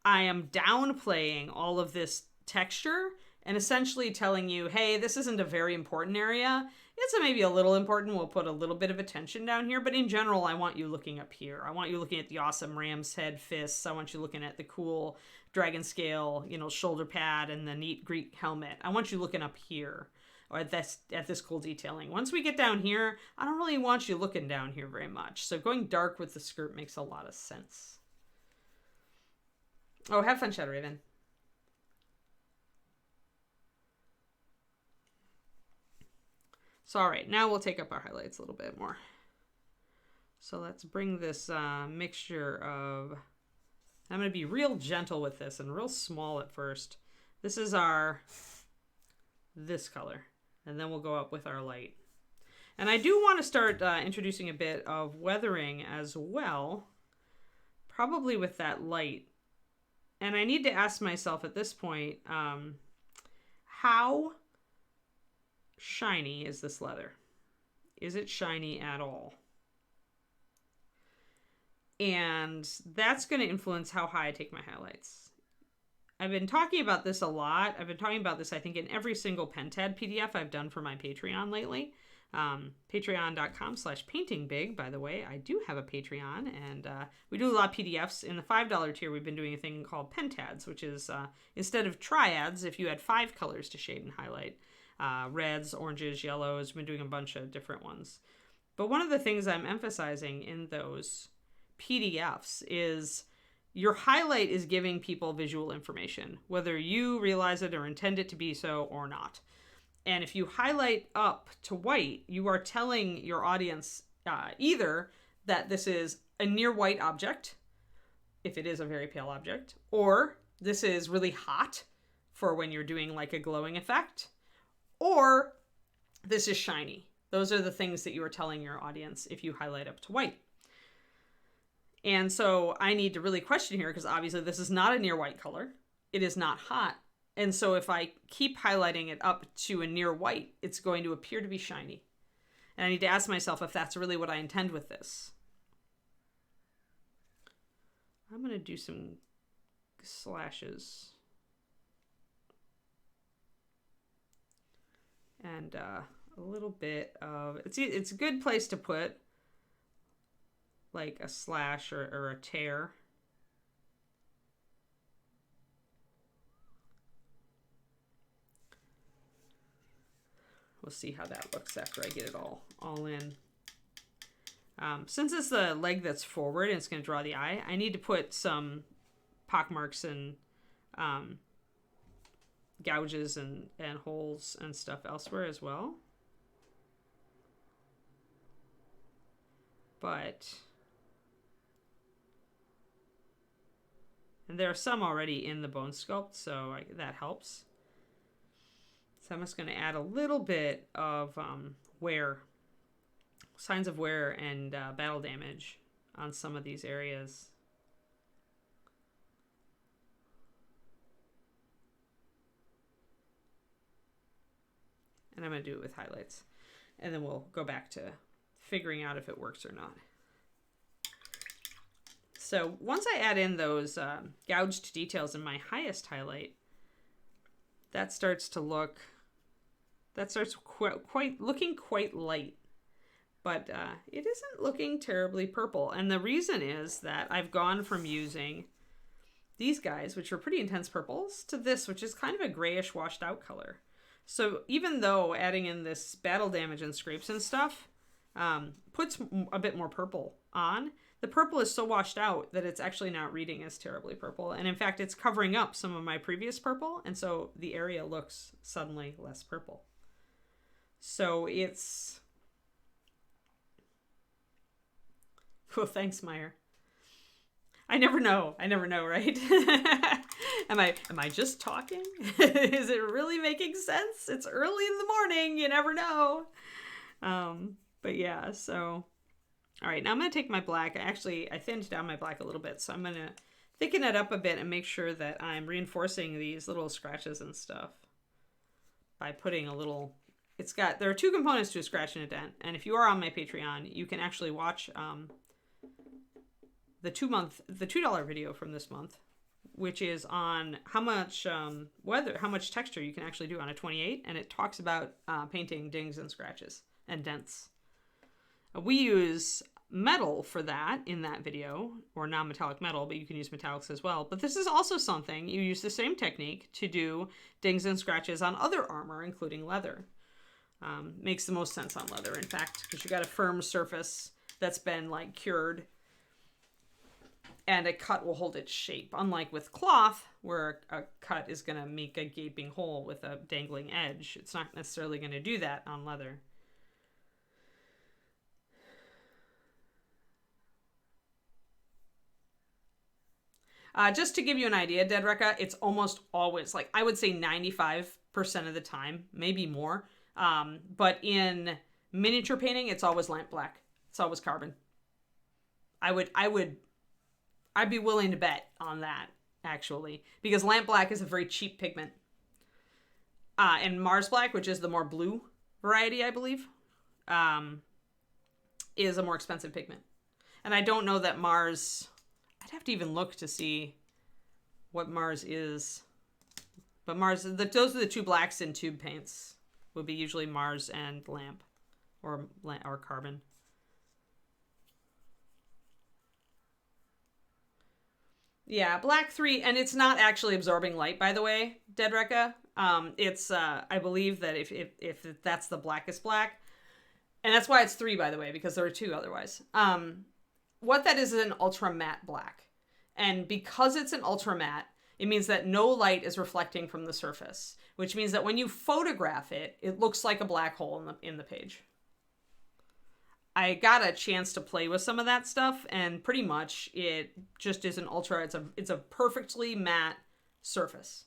I am downplaying all of this texture and essentially telling you, hey, this isn't a very important area. It's maybe a little important. We'll put a little bit of attention down here. But in general, I want you looking up here. I want you looking at the awesome ram's head fists. I want you looking at the cool dragon scale, you know, shoulder pad and the neat Greek helmet. I want you looking up here or at this cool detailing. Once we get down here, I don't really want you looking down here very much. So going dark with the skirt makes a lot of sense. Oh, have fun, Shadow Raven. So, all right, now we'll take up our highlights a little bit more. So let's bring this mixture of, I'm going to be real gentle with this and real small at first. This is this color, and then we'll go up with our light. And I do want to start introducing a bit of weathering as well, probably with that light. And I need to ask myself at this point, how shiny is this leather? Is it shiny at all? And that's going to influence how high I take my highlights. I've been talking about this a lot. I've been talking about this, I think, in every single Pentad PDF I've done for my Patreon lately. Patreon.com/paintingbig, by the way. I do have a Patreon, and we do a lot of PDFs. In the $5 tier, we've been doing a thing called Pentads, which is instead of triads, if you had 5 colors to shade and highlight, reds, oranges, yellows. We've been doing a bunch of different ones. But one of the things I'm emphasizing in those PDFs is your highlight is giving people visual information, whether you realize it or intend it to be so or not. And if you highlight up to white, you are telling your audience either that this is a near white object, if it is a very pale object, or this is really hot for when you're doing like a glowing effect, or this is shiny. Those are the things that you are telling your audience if you highlight up to white. And so I need to really question here, because obviously this is not a near white color. It is not hot. And so if I keep highlighting it up to a near white, it's going to appear to be shiny. And I need to ask myself if that's really what I intend with this. I'm going to do some slashes. And a little bit of, it's a good place to put like a slash or a tear. We'll see how that looks after I get it all in. Since it's the leg that's forward and it's going to draw the eye, I need to put some pockmarks and gouges and holes and stuff elsewhere as well. And there are some already in the bone sculpt, so that helps. So I'm just going to add a little bit of wear, signs of wear and battle damage on some of these areas. And I'm going to do it with highlights. And then we'll go back to figuring out if it works or not. So once I add in those gouged details in my highest highlight, that starts to look, looking quite light. But it isn't looking terribly purple. And the reason is that I've gone from using these guys, which are pretty intense purples, to this, which is kind of a grayish washed out color. So even though adding in this battle damage and scrapes and stuff puts a bit more purple on, the purple is so washed out that it's actually not reading as terribly purple. And in fact, it's covering up some of my previous purple. And so the area looks suddenly less purple. So it's... Well, thanks, Meyer. I never know, right? Am I just talking? Is it really making sense? It's early in the morning. You never know. But yeah, so... All right, now I'm going to take my black. I thinned down my black a little bit, so I'm going to thicken it up a bit and make sure that I'm reinforcing these little scratches and stuff by putting a little... There are two components to a scratch and a dent, and if you are on my Patreon, you can actually watch the $2 video from this month, which is on how much texture you can actually do on a 28, and it talks about painting dings and scratches and dents. We use metal for that in that video, or non-metallic metal, but you can use metallics as well. But this is also something, you use the same technique to do dings and scratches on other armor, including leather. Makes the most sense on leather, in fact, because you got a firm surface that's been like cured, and a cut will hold its shape. Unlike with cloth, where a cut is going to make a gaping hole with a dangling edge. It's not necessarily going to do that on leather. Just to give you an idea, Dead Rekka, it's almost always, like, I would say 95% of the time, maybe more. But in miniature painting, it's always lamp black. It's always carbon. I'd be willing to bet on that, actually, because lamp black is a very cheap pigment. And Mars black, which is the more blue variety, I believe, is a more expensive pigment. And I don't know that Mars... I'd have to even look to see what Mars is. But Mars, those are the two blacks in tube paints. Would be usually Mars and lamp, or carbon. Yeah, black 3, and it's not actually absorbing light, by the way, Dead Rekka. It's I believe that if that's the blackest black, and that's why it's 3, by the way, because there are 2 otherwise. What that is an ultra matte black. And because it's an ultra matte, it means that no light is reflecting from the surface, which means that when you photograph it, it looks like a black hole in the page. I got a chance to play with some of that stuff, and pretty much it just is an ultra, it's a perfectly matte surface.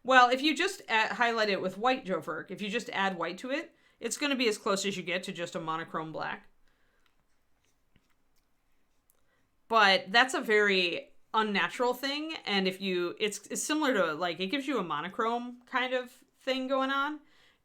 Well, if you just highlight it with white, Joe Verk, if you just add white to it, it's going to be as close as you get to just a monochrome black. But that's a very unnatural thing, and it's similar to, like, it gives you a monochrome kind of thing going on.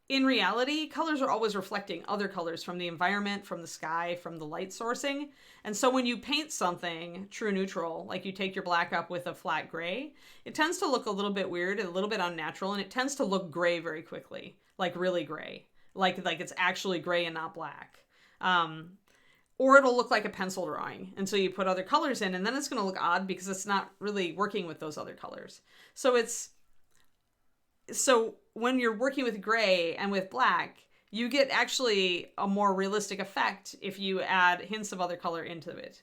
In reality, colors are always reflecting other colors from the environment, from the sky, from the light sourcing. And so when you paint something true neutral, like you take your black up with a flat gray, it tends to look a little bit weird, a little bit unnatural, and it tends to look gray very quickly, like really gray, like it's actually gray and not black. Or it'll look like a pencil drawing. And so you put other colors in, and then it's going to look odd because it's not really working with those other colors. So when you're working with gray and with black, you get actually a more realistic effect if you add hints of other color into it.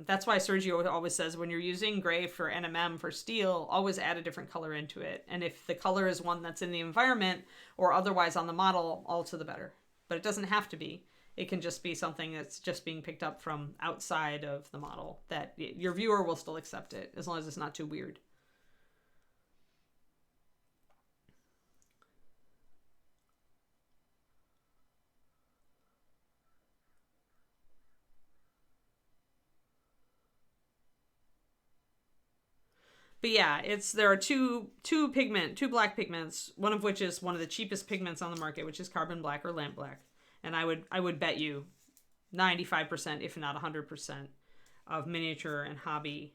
That's why Sergio always says when you're using gray for NMM for steel, always add a different color into it. And if the color is one that's in the environment or otherwise on the model, all to the better. But it doesn't have to be. It can just be something that's just being picked up from outside of the model that your viewer will still accept it as long as it's not too weird. But yeah, there are two black pigments, one of which is one of the cheapest pigments on the market, which is carbon black or lamp black. And I would bet you 95%, if not 100%, of miniature and hobby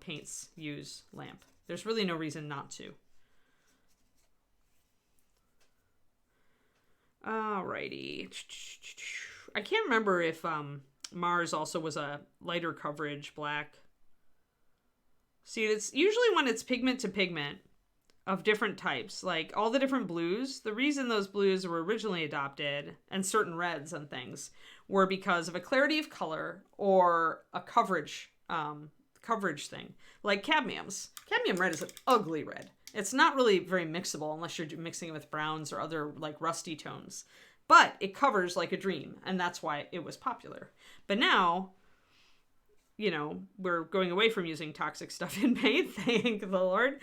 paints use lamp. There's really no reason not to. Alrighty. I can't remember if Mars also was a lighter coverage black. See, it's usually when it's pigment to pigment of different types, like all the different blues. The reason those blues were originally adopted, and certain reds and things, were because of a clarity of color or a coverage thing. Like cadmiums. Cadmium red is an ugly red. It's not really very mixable unless you're mixing it with browns or other like rusty tones. But it covers like a dream, and that's why it was popular. But now, you know, we're going away from using toxic stuff in paint, thank the Lord.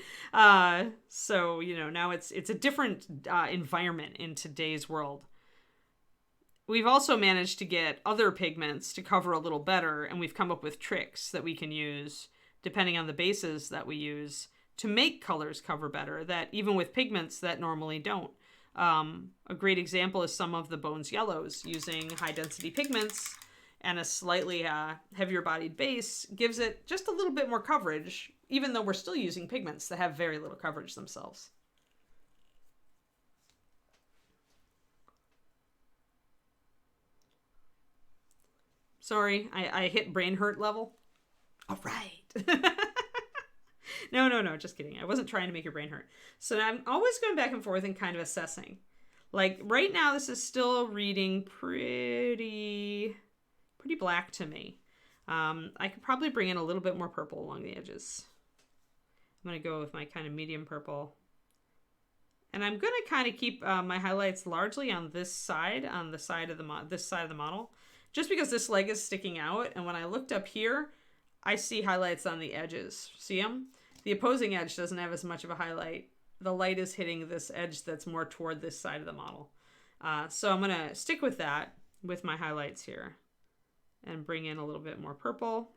So, you know, now it's a different environment in today's world. We've also managed to get other pigments to cover a little better, and we've come up with tricks that we can use, depending on the bases that we use, to make colors cover better, that even with pigments that normally don't. A great example is some of the Bones Yellows, using high-density pigments and a slightly heavier bodied base gives it just a little bit more coverage, even though we're still using pigments that have very little coverage themselves. Sorry, I hit brain hurt level. All right. No, just kidding. I wasn't trying to make your brain hurt. So I'm always going back and forth and kind of assessing. Like right now, this is still reading pretty black to me. I could probably bring in a little bit more purple along the edges. I'm going to go with my kind of medium purple. And I'm going to kind of keep my highlights largely on this side, of the model, just because this leg is sticking out. And when I looked up here, I see highlights on the edges. See them? The opposing edge doesn't have as much of a highlight. The light is hitting this edge that's more toward this side of the model. So I'm going to stick with that with my highlights here and bring in a little bit more purple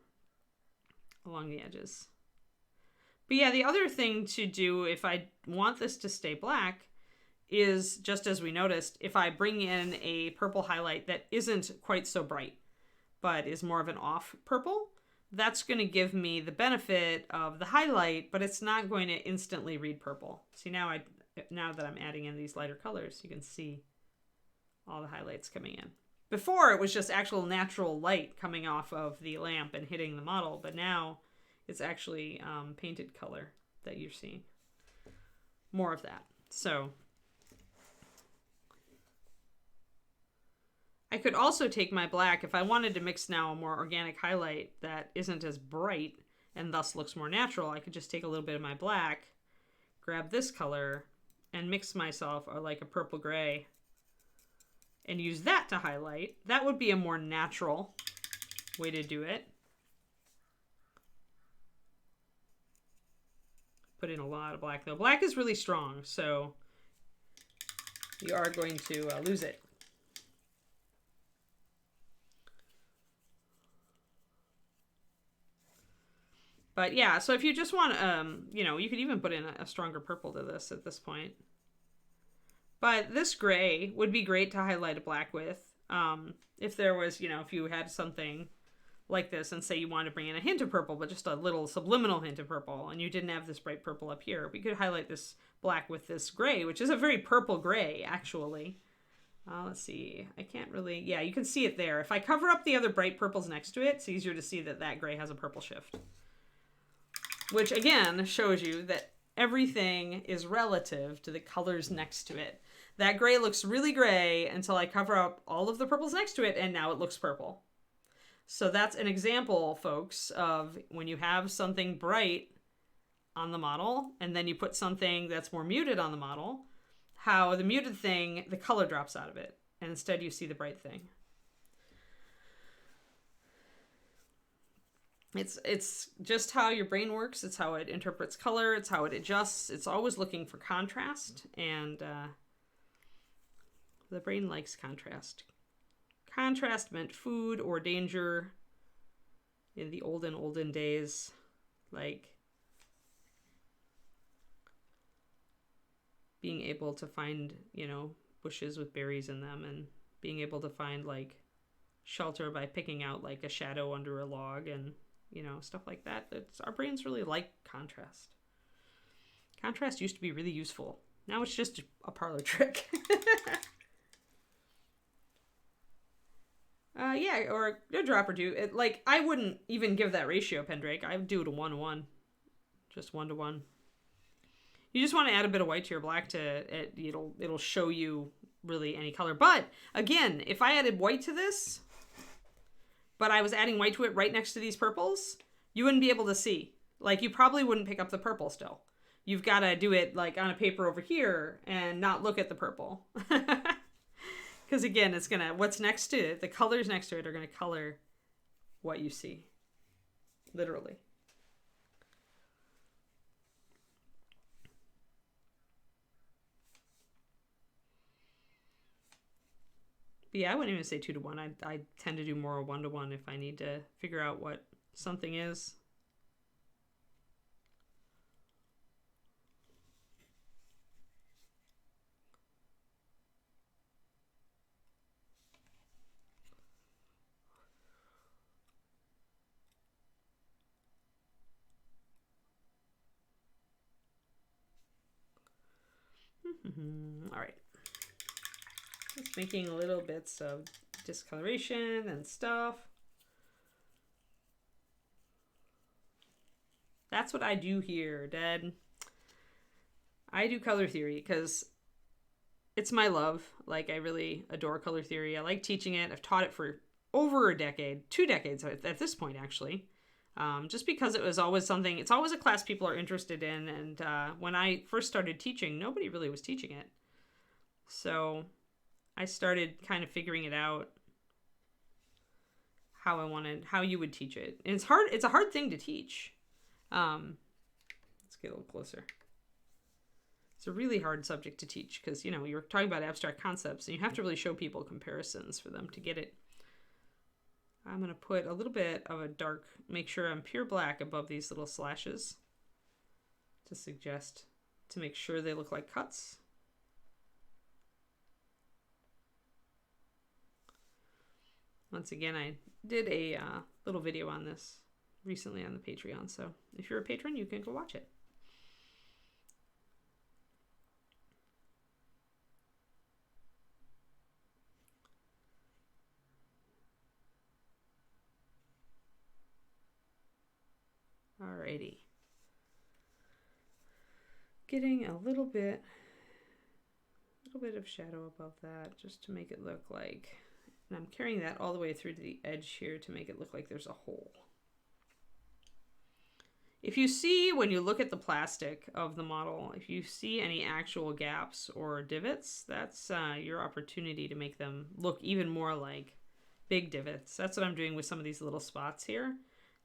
along the edges. But yeah, the other thing to do if I want this to stay black is, just as we noticed, if I bring in a purple highlight that isn't quite so bright, but is more of an off purple, that's going to give me the benefit of the highlight, but it's not going to instantly read purple. See, now that I'm adding in these lighter colors, you can see all the highlights coming in. Before, it was just actual natural light coming off of the lamp and hitting the model, but now it's actually painted color that you're seeing. More of that. So I could also take my black if I wanted to mix now a more organic highlight that isn't as bright and thus looks more natural. I could just take a little bit of my black, grab this color, and mix myself like a purple gray and use that to highlight. That would be a more natural way to do it. Put in a lot of black though. Black is really strong, so you are going to lose it. But yeah, so if you just want, you know, you could even put in a stronger purple to this at this point. But this gray would be great to highlight a black with. If there was, you know, if you had something like this and say you wanted to bring in a hint of purple, but just a little subliminal hint of purple, and you didn't have this bright purple up here, we could highlight this black with this gray, which is a very purple gray, actually. Let's see. I can't really... Yeah, you can see it there. If I cover up the other bright purples next to it, it's easier to see that that gray has a purple shift. Which, again, shows you that everything is relative to the colors next to it. That gray looks really gray until I cover up all of the purples next to it, and now it looks purple. So that's an example, folks, of when you have something bright on the model, and then you put something that's more muted on the model, how the muted thing, the color drops out of it, and instead you see the bright thing. It's just how your brain works. It's how it interprets color. It's how it adjusts. It's always looking for contrast, and the brain likes contrast. Contrast meant food or danger in the olden days. Like, being able to find, you know, bushes with berries in them, and being able to find like shelter by picking out like a shadow under a log, and, you know, stuff like that. Our brains really like contrast. Contrast used to be really useful. Now it's just a parlor trick. Yeah, or a drop or two. Like, I wouldn't even give that ratio, Pendrake. I would do it a 1-to-1. Just 1-to-1. You just want to add a bit of white to your black to it. It'll show you really any color. But again, if I added white to this, but I was adding white to it right next to these purples, you wouldn't be able to see. Like, you probably wouldn't pick up the purple still. You've got to do it like on a paper over here and not look at the purple. Because again, it's gonna, what's next to it, the colors next to it are gonna color what you see. Literally. But yeah, I wouldn't even say 2-to-1. I tend to do more 1-to-1 if I need to figure out what something is. All right. Just making little bits of discoloration and stuff. That's what I do here, Dad. I do color theory because it's my love. Like, I really adore color theory. I like teaching it. I've taught it for over a decade, 2 decades at this point, actually. Just because it was always something, it's always a class people are interested in. And when I first started teaching, nobody really was teaching it. So I started kind of figuring it out how you would teach it. And it's a hard thing to teach. Let's get a little closer. It's a really hard subject to teach because, you know, you're talking about abstract concepts and you have to really show people comparisons for them to get it. I'm going to put a little bit of a dark, make sure I'm pure black above these little slashes to make sure they look like cuts. Once again, I did a little video on this recently on the Patreon, so if you're a patron, you can go watch it. Alrighty. Getting a little bit of shadow above that just to make it look like, and I'm carrying that all the way through to the edge here to make it look like there's a hole. If you see, when you look at the plastic of the model, if you see any actual gaps or divots, that's your opportunity to make them look even more like big divots. That's what I'm doing with some of these little spots here.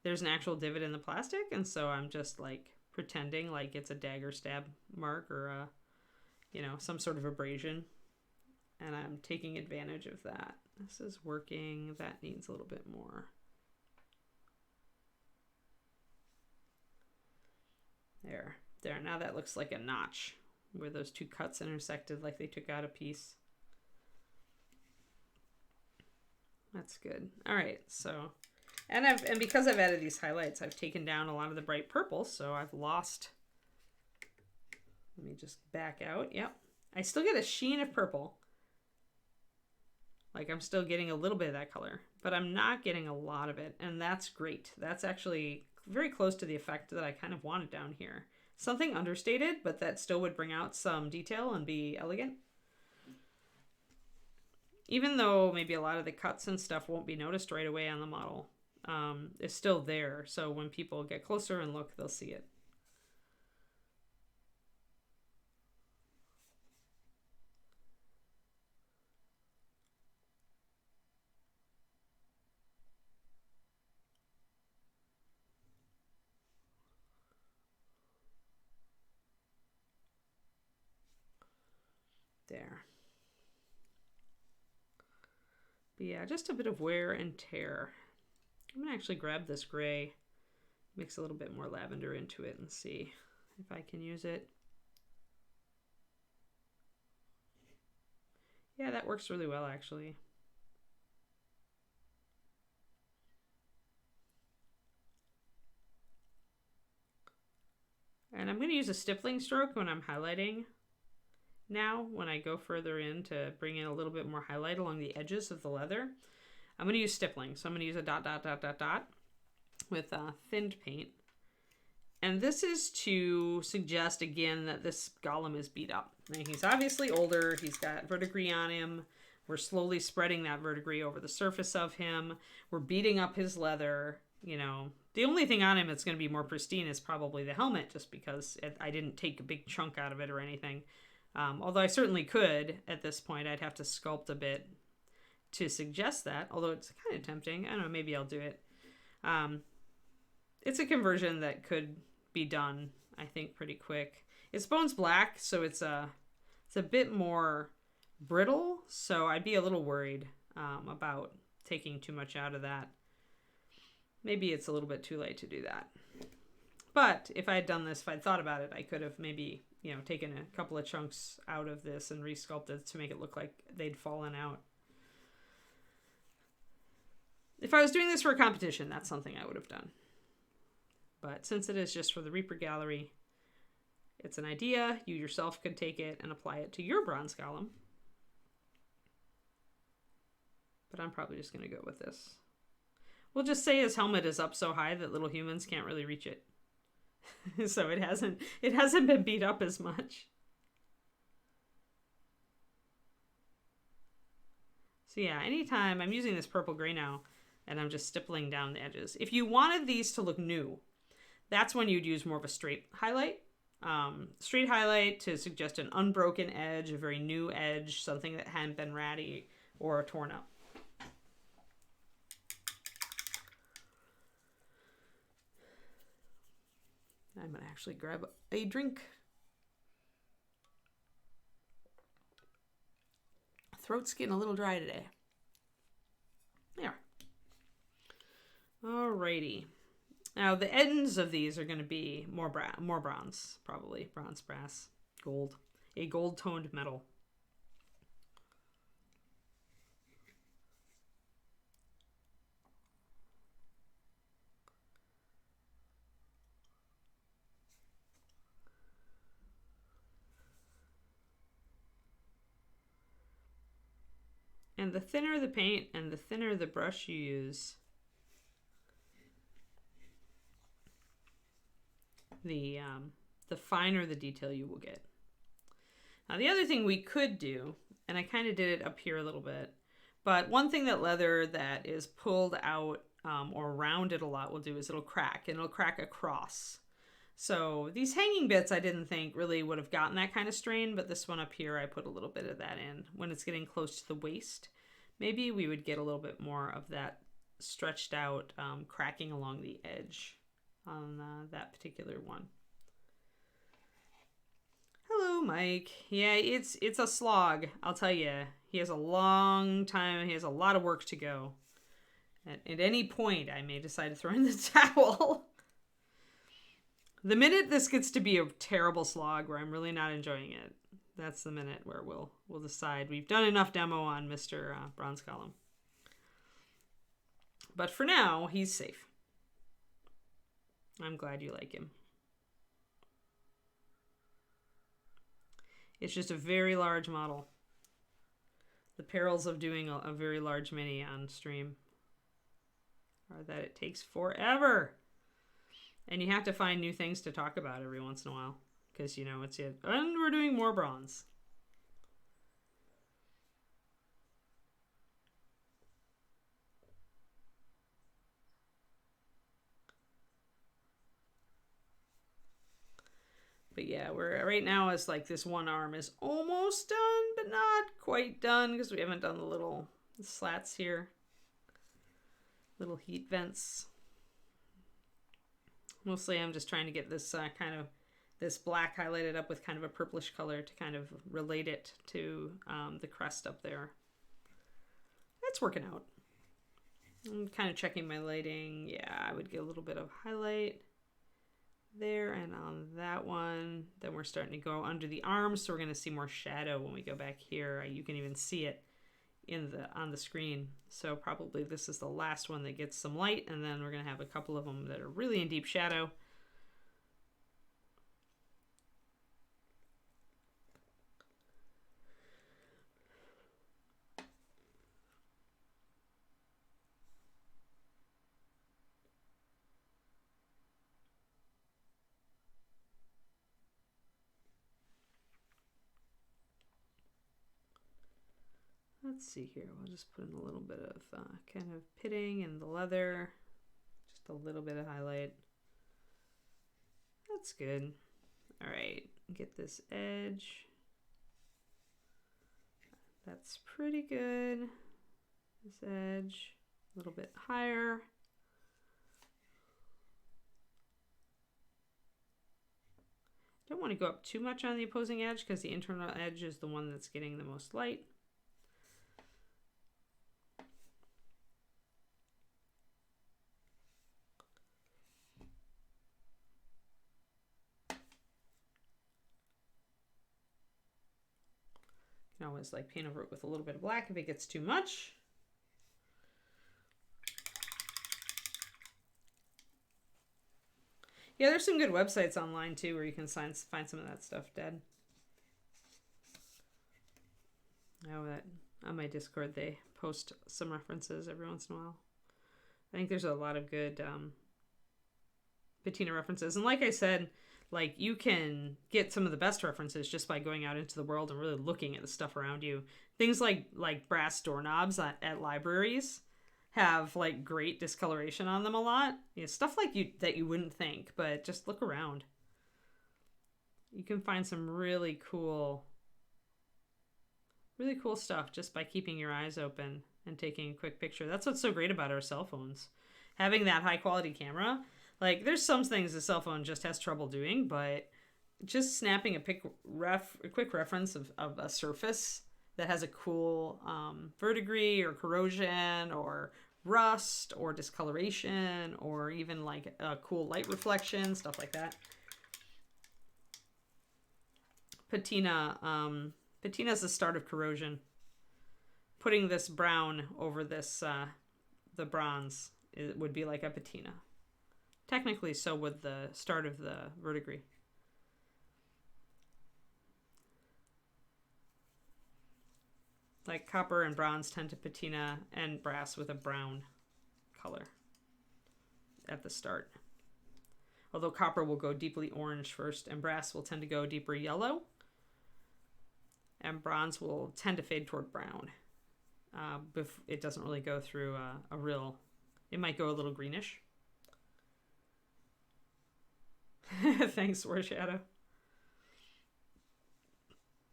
There's an actual divot in the plastic, and so I'm just like pretending like it's a dagger stab mark or a, you know, some sort of abrasion, and I'm taking advantage of that. This is working. That needs a little bit more. There. Now that looks like a notch where those two cuts intersected, like they took out a piece. That's good. All right, so. And because I've added these highlights, I've taken down a lot of the bright purple, so I've lost. Let me just back out. Yep. I still get a sheen of purple. Like, I'm still getting a little bit of that color, but I'm not getting a lot of it, and that's great. That's actually very close to the effect that I kind of wanted down here. Something understated, but that still would bring out some detail and be elegant. Even though maybe a lot of the cuts and stuff won't be noticed right away on the model. Is still there, so when people get closer and look, they'll see it. There. But yeah, just a bit of wear and tear. I'm gonna actually grab this gray, mix a little bit more lavender into it and see if I can use it. Yeah, that works really well, actually. And I'm going to use a stippling stroke when I'm highlighting. Now, when I go further in to bring in a little bit more highlight along the edges of the leather, I'm going to use stippling. So I'm going to use a dot, dot, dot, dot, dot with thinned paint. And this is to suggest, again, that this golem is beat up. Now, he's obviously older. He's got verdigris on him. We're slowly spreading that verdigris over the surface of him. We're beating up his leather. You know, the only thing on him that's going to be more pristine is probably the helmet, just because I didn't take a big chunk out of it or anything. Although I certainly could at this point. I'd have to sculpt a bit to suggest that, although it's kind of tempting. I don't know, maybe I'll do it. It's a conversion that could be done, I think, pretty quick. It's bones black, so it's a bit more brittle, so I'd be a little worried about taking too much out of that. Maybe it's a little bit too late to do that. But if I had done this, if I'd thought about it, I could have maybe, you know, taken a couple of chunks out of this and resculpted to make it look like they'd fallen out. If I was doing this for a competition, that's something I would have done. But since it is just for the Reaper Gallery, it's an idea. You yourself could take it and apply it to your bronze golem. But I'm probably just going to go with this. We'll just say his helmet is up so high that little humans can't really reach it. So it hasn't been beat up as much. So yeah, anytime I'm using this purple gray now, and I'm just stippling down the edges. If you wanted these to look new, that's when you'd use more of a straight highlight. Straight highlight to suggest an unbroken edge, a very new edge, something that hadn't been ratty or torn up. I'm going to actually grab a drink. Throat's getting a little dry today. There. Alrighty. Now the ends of these are going to be more bronze, probably. Bronze, brass, gold. A gold-toned metal. And the thinner the paint and the thinner the brush you use, the finer the detail you will get. Now the other thing we could do, and I kind of did it up here a little bit, but one thing that leather that is pulled out or rounded a lot will do is it'll crack, and it'll crack across. So these hanging bits I didn't think really would have gotten that kind of strain, but this one up here I put a little bit of that in. When it's getting close to the waist, maybe we would get a little bit more of that stretched out cracking along the edge on that particular one. Hello, Mike. Yeah, it's a slog, I'll tell you. He has a long time. He has a lot of work to go. At any point, I may decide to throw in the towel. The minute this gets to be a terrible slog where I'm really not enjoying it, that's the minute where we'll decide we've done enough demo on Mr. Bronze Golem. But for now, he's safe. I'm glad you like him. It's just a very large model. The perils of doing a very large mini on stream are that it takes forever. And you have to find new things to talk about every once in a while. Because, you know, it's it. And we're doing more bronze. But yeah, we're right now is like this one arm is almost done, but not quite done because we haven't done the little slats here. Little heat vents. Mostly I'm just trying to get this kind of this black highlighted up with kind of a purplish color to kind of relate it to the crest up there. It's working out. I'm kind of checking my lighting. Yeah, I would get a little bit of highlight there and on that one. Then we're starting to go under the arms, so we're going to see more shadow when we go back here. You can even see it on the screen. So probably this is the last one that gets some light, and then we're going to have a couple of them that are really in deep shadow. Let's see here. We'll just put in a little bit of kind of pitting in the leather. Just a little bit of highlight. That's good. All right, get this edge. That's pretty good. This edge, a little bit higher. Don't want to go up too much on the opposing edge because the internal edge is the one that's getting the most light. You can always like paint over it with a little bit of black if it gets too much. Yeah, there's some good websites online too where you can find some of that stuff dead. Now that on my Discord they post some references every once in a while. I think there's a lot of good patina references, and like I said, like you can get some of the best references just by going out into the world and really looking at the stuff around you. Things like brass doorknobs at libraries have like great discoloration on them a lot. You know, stuff like that you wouldn't think, but just look around. You can find some really cool stuff just by keeping your eyes open and taking a quick picture. That's what's so great about our cell phones. Having that high quality camera. Like, there's some things the cell phone just has trouble doing, but just snapping a quick reference of a surface that has a cool verdigris or corrosion or rust or discoloration or even like a cool light reflection, stuff like that. Patina. Patina is the start of corrosion. Putting this brown over this, the bronze, it would be like a patina. Technically, so would the start of the verdigris. Like copper and bronze tend to patina, and brass with a brown color at the start. Although copper will go deeply orange first, and brass will tend to go deeper yellow, and bronze will tend to fade toward brown. It doesn't really go through a real... It might go a little greenish. Thanks, Warshadow.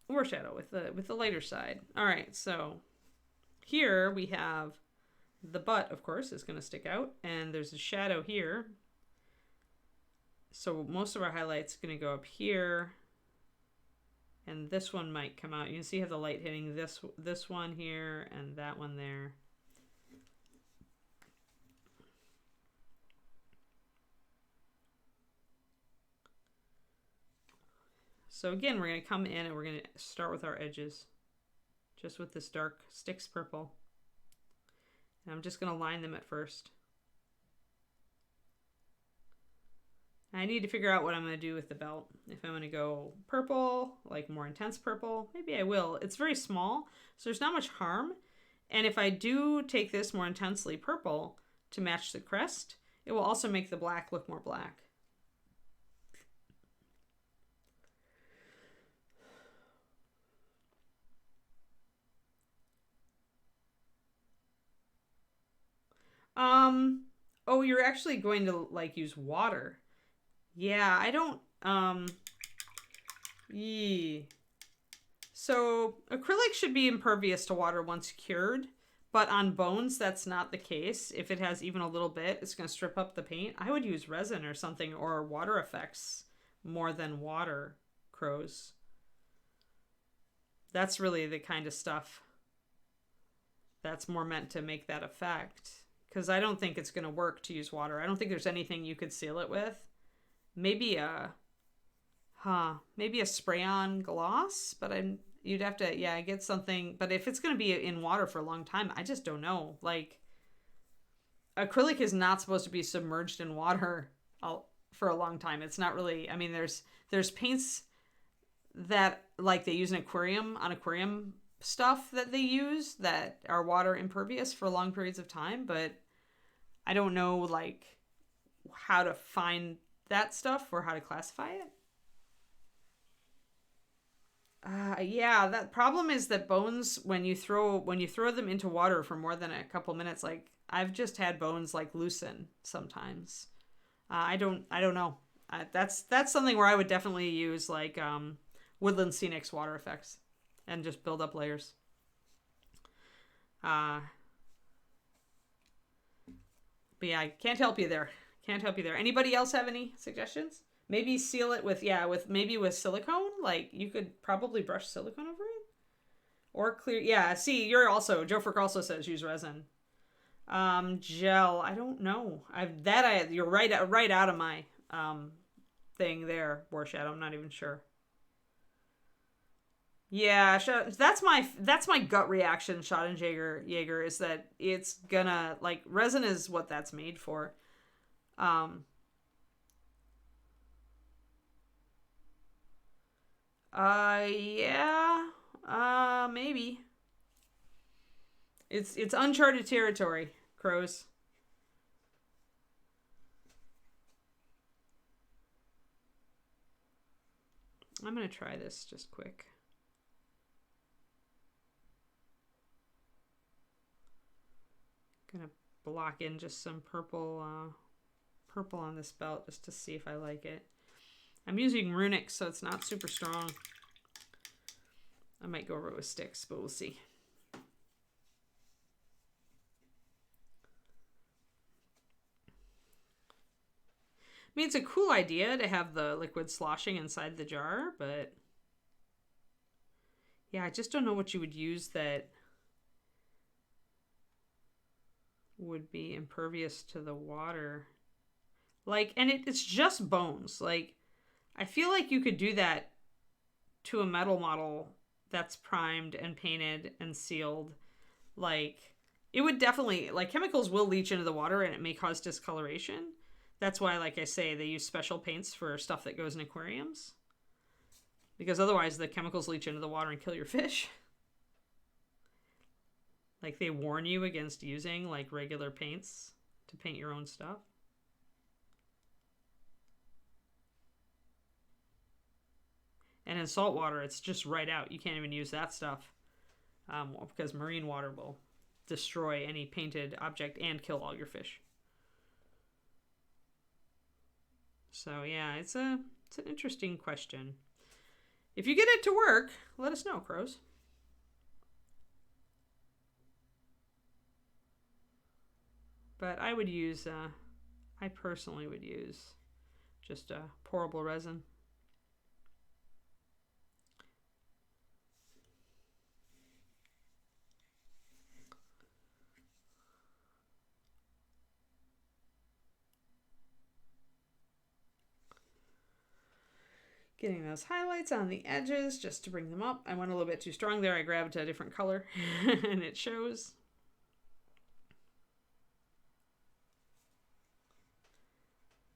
Warshadow with the lighter side. All right, so here we have the butt, of course, is going to stick out, and there's a shadow here. So most of our highlight's going to go up here, and this one might come out. You can see how the light hitting this one here and that one there. So again, we're going to come in and we're going to start with our edges, just with this dark Sticks purple. And I'm just going to line them at first. I need to figure out what I'm going to do with the belt. If I'm going to go purple, like more intense purple, maybe I will. It's very small, so there's not much harm. And if I do take this more intensely purple to match the crest, it will also make the black look more black. Oh, you're actually going to like use water. Yeah, I don't, So acrylic should be impervious to water once cured, but on bones, that's not the case. If it has even a little bit, it's going to strip up the paint. I would use resin or something, or water effects more than water crows. That's really the kind of stuff that's more meant to make that effect. Because I don't think it's going to work to use water. I don't think there's anything you could seal it with maybe maybe a spray-on gloss, but you'd have to, yeah, get something. But if it's going to be in water for a long time, I just don't know. Like, acrylic is not supposed to be submerged in water for a long time. It's not really, I mean, there's paints that, like, they use an aquarium stuff that they use that are water impervious for long periods of time, but I don't know, like, how to find that stuff or how to classify it. Yeah, that problem is that bones, when you throw them into water for more than a couple minutes, like, I've just had bones like loosen sometimes. I don't know. That's something where I would definitely use like Woodland Scenics water effects and just build up layers. But yeah, I can't help you there. Can't help you there. Anybody else have any suggestions? Maybe seal it with silicone. Like, you could probably brush silicone over it. Or clear. Yeah, see, Joe Frick also says use resin. Gel, I don't know. You're right out of my thing there, Warshadow. I'm not even sure. Yeah, that's my gut reaction. Jaeger is that it's gonna, like, resin is what that's made for. Yeah. Maybe. It's uncharted territory, Crows. I'm gonna try this just quick. Gonna block in just some purple on this belt just to see if I like it. I'm using Runic, so it's not super strong. I might go over it with sticks, but we'll see. I mean, it's a cool idea to have the liquid sloshing inside the jar, but yeah, I just don't know what you would use that would be impervious to the water. Like, and it's just bones. Like, I feel like you could do that to a metal model that's primed and painted and sealed. Like, it would definitely, like, chemicals will leach into the water and it may cause discoloration. That's why, like I say, they use special paints for stuff that goes in aquariums. Because otherwise the chemicals leach into the water and kill your fish. Like, they warn you against using, like, regular paints to paint your own stuff. And in salt water, it's just right out. You can't even use that stuff because marine water will destroy any painted object and kill all your fish. So yeah, it's an interesting question. If you get it to work, let us know, Crows. But I would use, I personally would use just a pourable resin. Getting those highlights on the edges just to bring them up. I went a little bit too strong there. I grabbed a different color and it shows.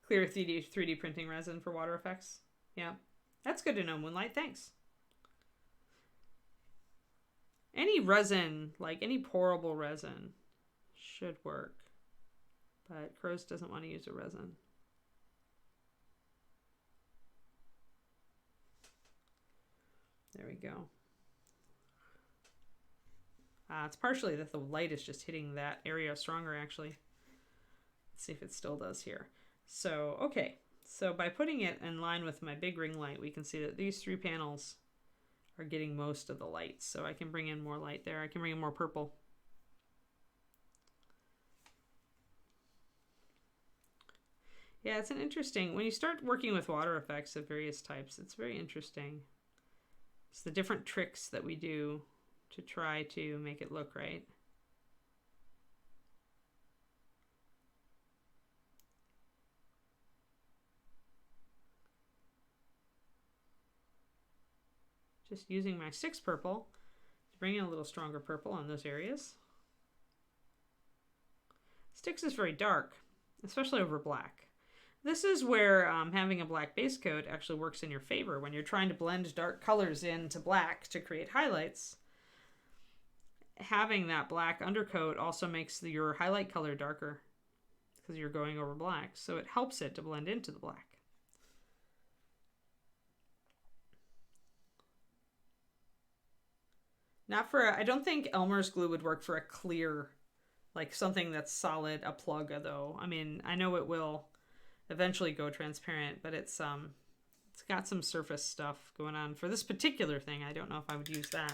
Clear 3D printing resin for water effects. Yeah, that's good to know, Moonlight. Thanks. Any resin, like any pourable resin, should work. But Crows doesn't want to use a resin. There we go. It's partially that the light is just hitting that area stronger, actually. Let's see if it still does here. So, okay. So by putting it in line with my big ring light, we can see that these three panels are getting most of the light. So I can bring in more light there. I can bring in more purple. Yeah, it's an interesting, when you start working with water effects of various types, it's very interesting. It's the different tricks that we do to try to make it look right. Just using my 6 purple to bring in a little stronger purple on those areas. Sticks is very dark, especially over black. This is where having a black base coat actually works in your favor when you're trying to blend dark colors into black to create highlights. Having that black undercoat also makes your highlight color darker because you're going over black, so it helps it to blend into the black. I don't think Elmer's glue would work for a clear, like something that's solid, a plug though. I mean, I know it will eventually go transparent, but it's got some surface stuff going on. For this particular thing, I don't know if I would use that.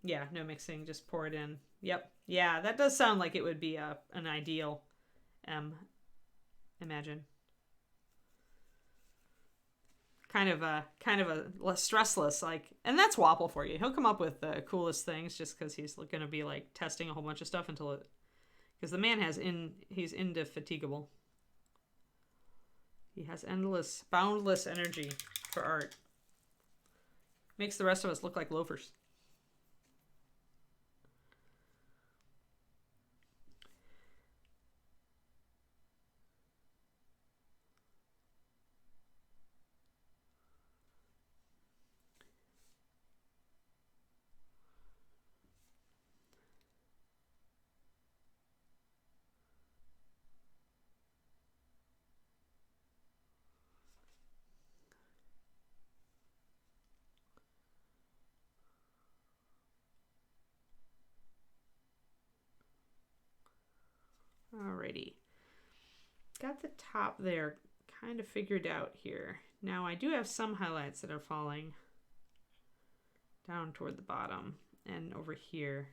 Yeah, no mixing, just pour it in. Yep. Yeah, that does sound like it would be an ideal imagine. Kind of a less stressless, like, and that's Wapple for you. He'll come up with the coolest things just because he's going to be like testing a whole bunch of stuff until it, because the man he's indefatigable. He has endless, boundless energy for art. Makes the rest of us look like loafers. Alrighty. Got the top there kind of figured out here. Now I do have some highlights that are falling down toward the bottom and over here.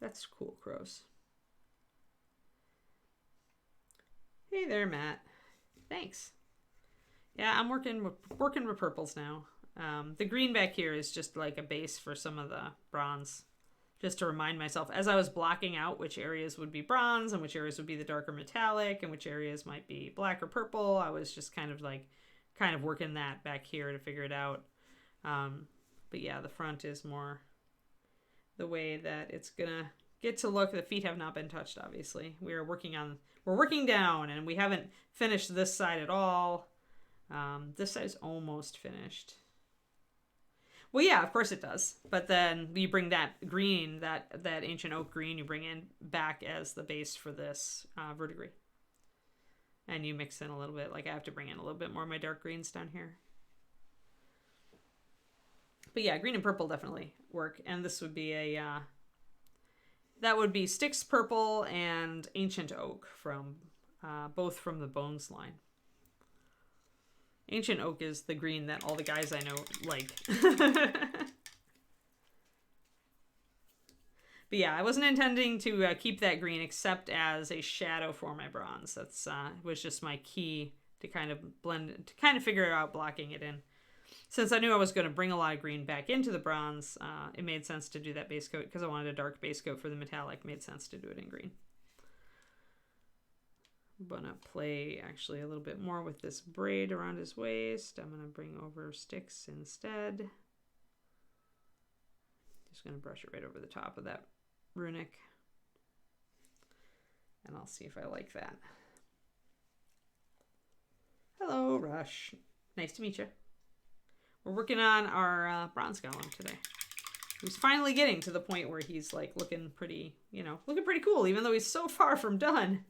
That's cool, crows. Hey there, Matt. Thanks. Yeah, I'm working with purples now. The green back here is just like a base for some of the bronze. Just to remind myself, as I was blocking out which areas would be bronze and which areas would be the darker metallic and which areas might be black or purple, I was just kind of working that back here to figure it out. But yeah, the front is more the way that it's gonna get to look. The feet have not been touched, obviously. We're working down, and we haven't finished this side at all. This side is almost finished. Well, yeah, of course it does. But then you bring that green, that ancient oak green, you bring in back as the base for this verdigris. And you mix in a little bit. Like, I have to bring in a little bit more of my dark greens down here. But yeah, green and purple definitely work. And this would be that would be Styx Purple and Ancient Oak from both from the Bones line. Ancient Oak is the green that all the guys I know like. But yeah, I wasn't intending to keep that green except as a shadow for my bronze. That's was just my key to kind of blend, to kind of figure out blocking it in. Since I knew I was going to bring a lot of green back into the bronze, it made sense to do that base coat because I wanted a dark base coat for the metallic. It made sense to do it in green. I'm going to play actually a little bit more with this braid around his waist. I'm going to bring over Styx instead. Just going to brush it right over the top of that runic. And I'll see if I like that. Hello, Rush. Nice to meet you. We're working on our bronze golem today. He's finally getting to the point where he's like looking pretty, looking pretty cool, even though he's so far from done.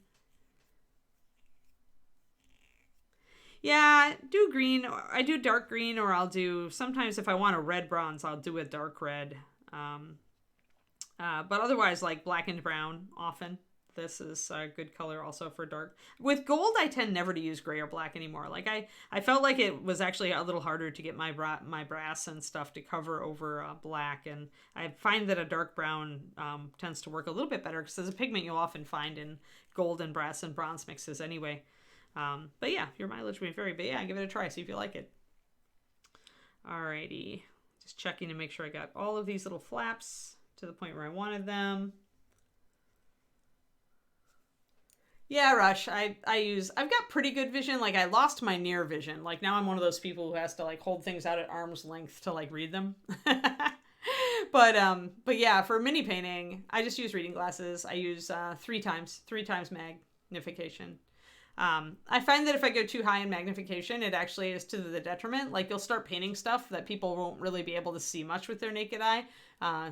Yeah, do green. I do dark green, or I'll do, sometimes if I want a red bronze, I'll do a dark red. But otherwise, like black and brown often. This is a good color also for dark. With gold, I tend never to use gray or black anymore. Like I felt like it was actually a little harder to get my brass and stuff to cover over black. And I find that a dark brown tends to work a little bit better because it's a pigment you'll often find in gold and brass and bronze mixes anyway. But yeah, your mileage may vary. But yeah, give it a try. See if you like it. Alrighty. Just checking to make sure I got all of these little flaps to the point where I wanted them. Yeah, Rush. I've got pretty good vision. Like, I lost my near vision. Like, now I'm one of those people who has to like hold things out at arm's length to like read them. But yeah, for mini painting, I just use reading glasses. I use three times magnification. I find that if I go too high in magnification, it actually is to the detriment. Like, you'll start painting stuff that people won't really be able to see much with their naked eye.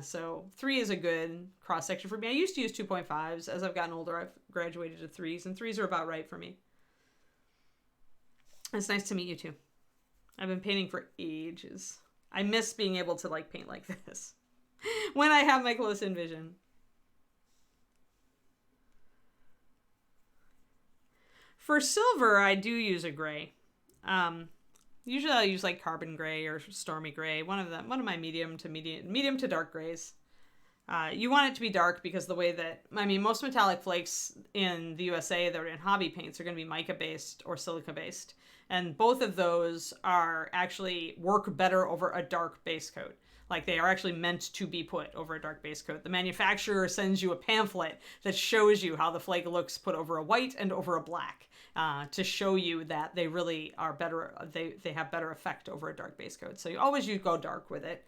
So 3 is a good cross section for me. I used to use 2.5s. As I've gotten older, I've graduated to 3s, and 3s are about right for me. It's nice to meet you too. I've been painting for ages. I miss being able to like paint like this when I have my close in vision. For silver, I do use a gray. Usually I'll use like carbon gray or stormy gray, one of my medium to dark grays. You want it to be dark because the way that, I mean, most metallic flakes in the USA that are in hobby paints are going to be mica based or silica based. And both of those are actually work better over a dark base coat. Like, they are actually meant to be put over a dark base coat. The manufacturer sends you a pamphlet that shows you how the flake looks put over a white and over a black, to show you that they really are better. They have better effect over a dark base coat. So you always go dark with it.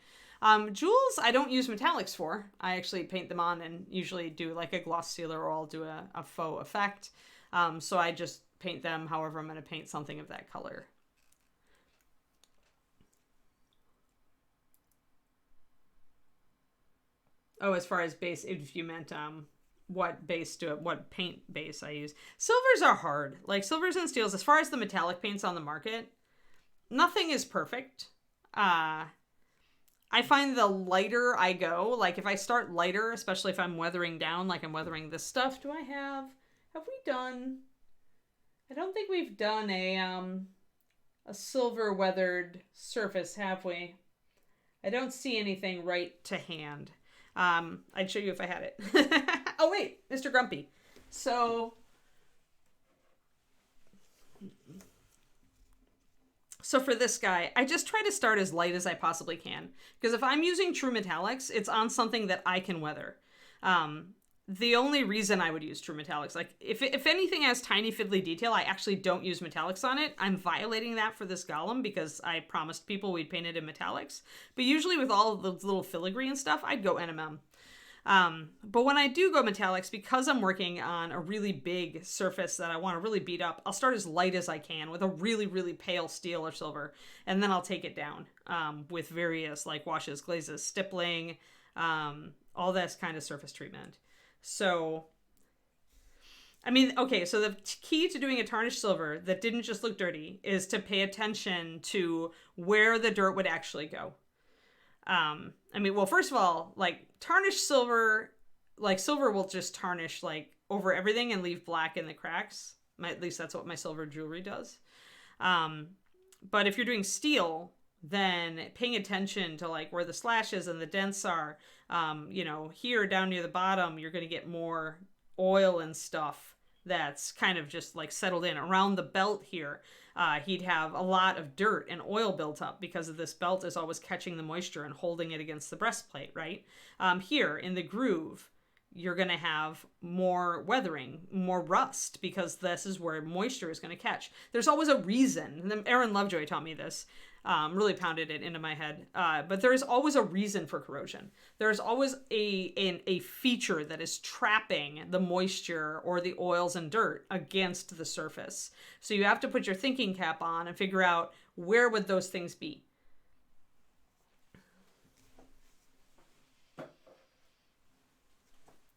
Jewels, I don't use metallics for. I actually paint them on and usually do like a gloss sealer, or I'll do a faux effect. So I just paint them however I'm going to paint something of that color. Oh, as far as base, if you meant what paint base I use. Silvers are hard. Like, silvers and steels, as far as the metallic paints on the market, nothing is perfect. I find the lighter I go, like if I start lighter, especially if I'm weathering down, like I'm weathering this stuff. Have we done, I don't think we've done a silver weathered surface, have we? I don't see anything right to hand. I'd show you if I had it. Oh wait, Mr. Grumpy. So for this guy, I just try to start as light as I possibly can. Because if I'm using true metallics, it's on something that I can weather. The only reason I would use true metallics, like if anything has tiny fiddly detail, I actually don't use metallics on it. I'm violating that for this golem because I promised people we'd paint it in metallics. But usually with all of the little filigree and stuff, I'd go NMM. But when I do go metallics, because I'm working on a really big surface that I want to really beat up, I'll start as light as I can with a really, really pale steel or silver, and then I'll take it down with various like washes, glazes, stippling, all this kind of surface treatment. So, I mean, okay, so the key to doing a tarnished silver that didn't just look dirty is to pay attention to where the dirt would actually go. I mean, well, first of all, like tarnished silver, like silver will just tarnish like over everything and leave black in the cracks. At least that's what my silver jewelry does. But if you're doing steel, then paying attention to like where the slashes and the dents are, here down near the bottom, you're going to get more oil and stuff that's kind of just like settled in. Around the belt here, he'd have a lot of dirt and oil built up because of this belt is always catching the moisture and holding it against the breastplate, right? Here in the groove, you're going to have more weathering, more rust, because this is where moisture is going to catch. There's always a reason. Aaron Lovejoy taught me this. Really pounded it into my head. But there is always a reason for corrosion. There's always a feature that is trapping the moisture or the oils and dirt against the surface. So you have to put your thinking cap on and figure out where would those things be.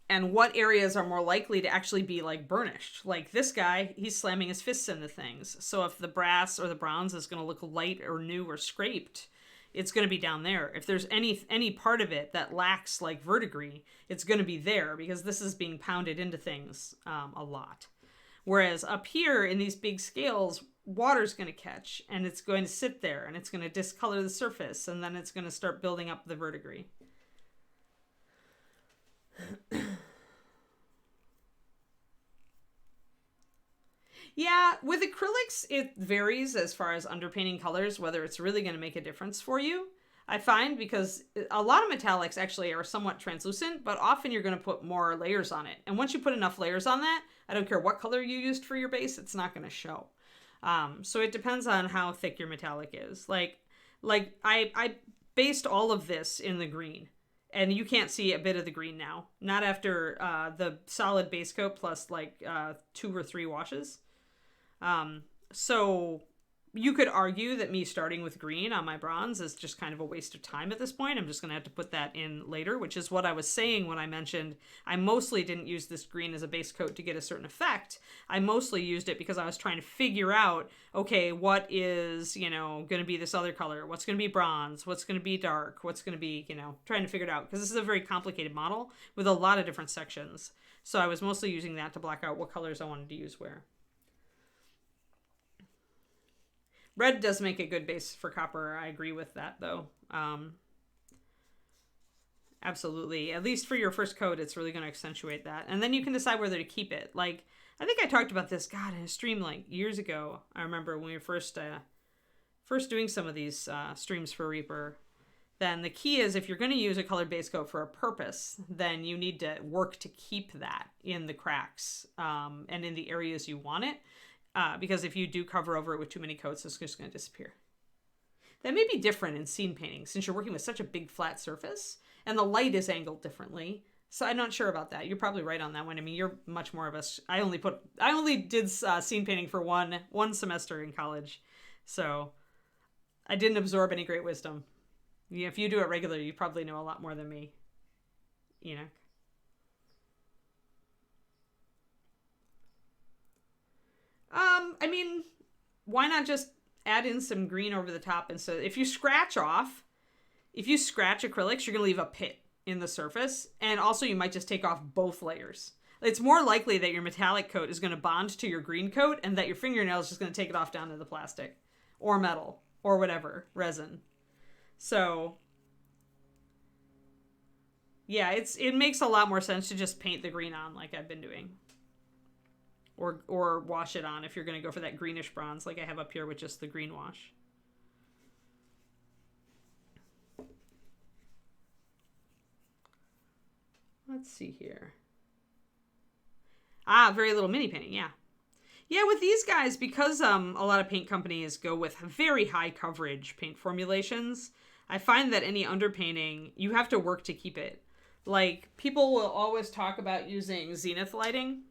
And what areas are more likely to actually be like burnished. Like this guy, he's slamming his fists into things. So if the brass or the bronze is going to look light or new or scraped, it's going to be down there. If there's any part of it that lacks like verdigris, it's going to be there because this is being pounded into things a lot. Whereas up here in these big scales, water's going to catch and it's going to sit there and it's going to discolor the surface and then it's going to start building up the verdigris. Yeah, with acrylics, it varies as far as underpainting colors, whether it's really going to make a difference for you. I find because a lot of metallics actually are somewhat translucent, but often you're going to put more layers on it. And once you put enough layers on that, I don't care what color you used for your base, it's not going to show. So it depends on how thick your metallic is. Like I based all of this in the green, and you can't see a bit of the green now. Not after the solid base coat plus like 2 or 3 washes. So you could argue that me starting with green on my bronze is just kind of a waste of time at this point. I'm just going to have to put that in later, which is what I was saying when I mentioned I mostly didn't use this green as a base coat to get a certain effect. I mostly used it because I was trying to figure out, okay, what is, going to be this other color? What's going to be bronze? What's going to be dark? What's going to be, trying to figure it out. Because this is a very complicated model with a lot of different sections. So I was mostly using that to block out what colors I wanted to use where. Red does make a good base for copper. I agree with that, though. Absolutely. At least for your first coat, it's really going to accentuate that. And then you can decide whether to keep it. Like, I think I talked about this, God, in a stream like years ago. I remember when we were first doing some of these streams for Reaper. Then the key is if you're going to use a colored base coat for a purpose, then you need to work to keep that in the cracks and in the areas you want it. Because if you do cover over it with too many coats, it's just going to disappear. That may be different in scene painting since you're working with such a big flat surface and the light is angled differently. So I'm not sure about that. You're probably right on that one. I mean, you're much more of a... I only did scene painting for one semester in college. So I didn't absorb any great wisdom. If you do it regularly, you probably know a lot more than me. I mean, why not just add in some green over the top? And so if you scratch acrylics, you're going to leave a pit in the surface. And also you might just take off both layers. It's more likely that your metallic coat is going to bond to your green coat and that your fingernail is just going to take it off down to the plastic or metal or whatever, resin. So yeah, it makes a lot more sense to just paint the green on like I've been doing. Or wash it on if you're going to go for that greenish bronze like I have up here with just the green wash. Let's see here. Very little mini painting, yeah. Yeah, with these guys, because a lot of paint companies go with very high coverage paint formulations, I find that any underpainting, you have to work to keep it. Like, people will always talk about using zenith lighting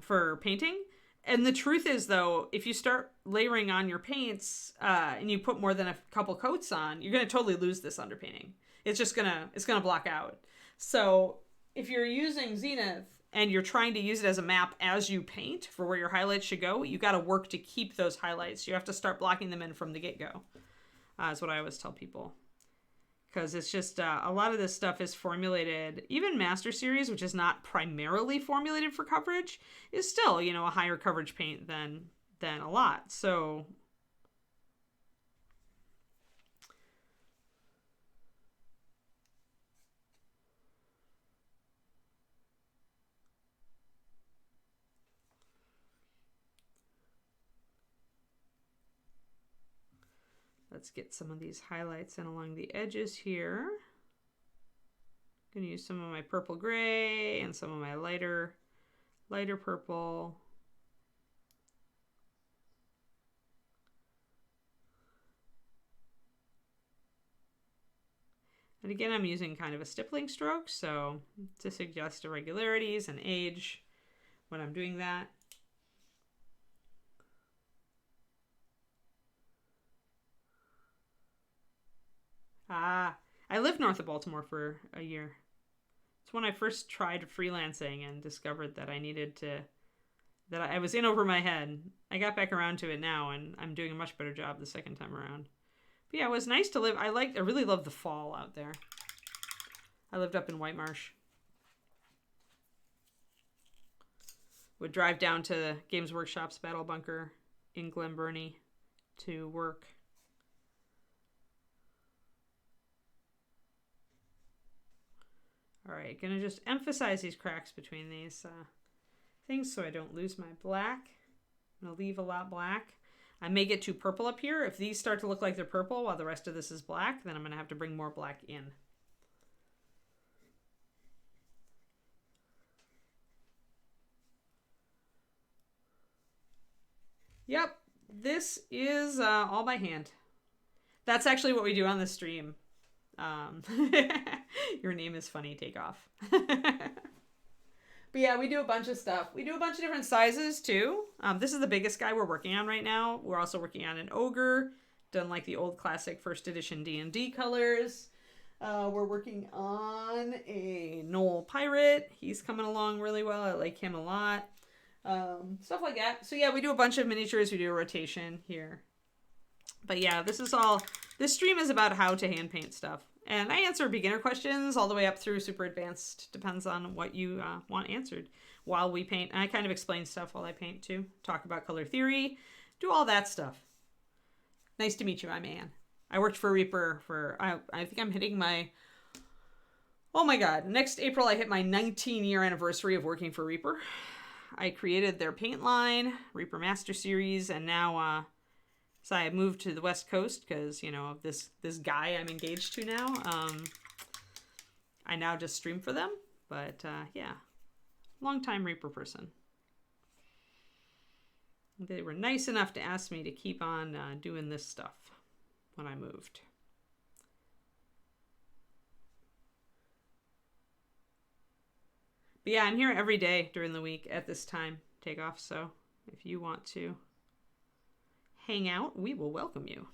for painting. And the truth is, though, if you start layering on your paints and you put more than a couple coats on, you're going to totally lose this underpainting. It's going to block out. So if you're using zenith and you're trying to use it as a map as you paint for where your highlights should go, you got to work to keep those highlights. You have to start blocking them in from the get-go. That's what I always tell people. Because it's just a lot of this stuff is formulated, even Master Series, which is not primarily formulated for coverage, is still, a higher coverage paint than a lot. So let's get some of these highlights in along the edges here. I'm going to use some of my purple gray and some of my lighter purple. And again, I'm using kind of a stippling stroke, so to suggest irregularities and age when I'm doing that. I lived north of Baltimore for a year. It's when I first tried freelancing and discovered that I was in over my head. I got back around to it now, and I'm doing a much better job the second time around. But yeah, it was nice to live. I really loved the fall out there. I lived up in White Marsh. Would drive down to Games Workshop's Battle Bunker in Glen Burnie to work. All right, gonna just emphasize these cracks between these things so I don't lose my black. I'm gonna leave a lot black. I may get too purple up here. If these start to look like they're purple while the rest of this is black, then I'm going to have to bring more black in. Yep, this is all by hand. That's actually what we do on the stream. Your name is funny, take off. But yeah, we do a bunch of stuff. We do a bunch of different sizes too. This is the biggest guy we're working on right now. We're also working on an ogre, done like the old classic first edition D&D colors. We're working on a Knoll pirate. He's coming along really well. I like him a lot. Stuff like that. So yeah, we do a bunch of miniatures. We do a rotation here. But yeah, this stream is about how to hand paint stuff. And I answer beginner questions all the way up through super advanced. Depends on what you want answered while we paint. And I kind of explain stuff while I paint too. Talk about color theory. Do all that stuff. Nice to meet you, I'm Anne. I worked for Reaper for, I think I'm hitting my, oh my god, next April I hit my 19-year anniversary of working for Reaper. I created their paint line, Reaper Master Series, and now, so I moved to the West Coast because, you know, this guy I'm engaged to now. I now just stream for them, but yeah, long-time Reaper person. They were nice enough to ask me to keep on doing this stuff when I moved. But yeah, I'm here every day during the week at this time, Takeoff, so if you want to hang out, we will welcome you.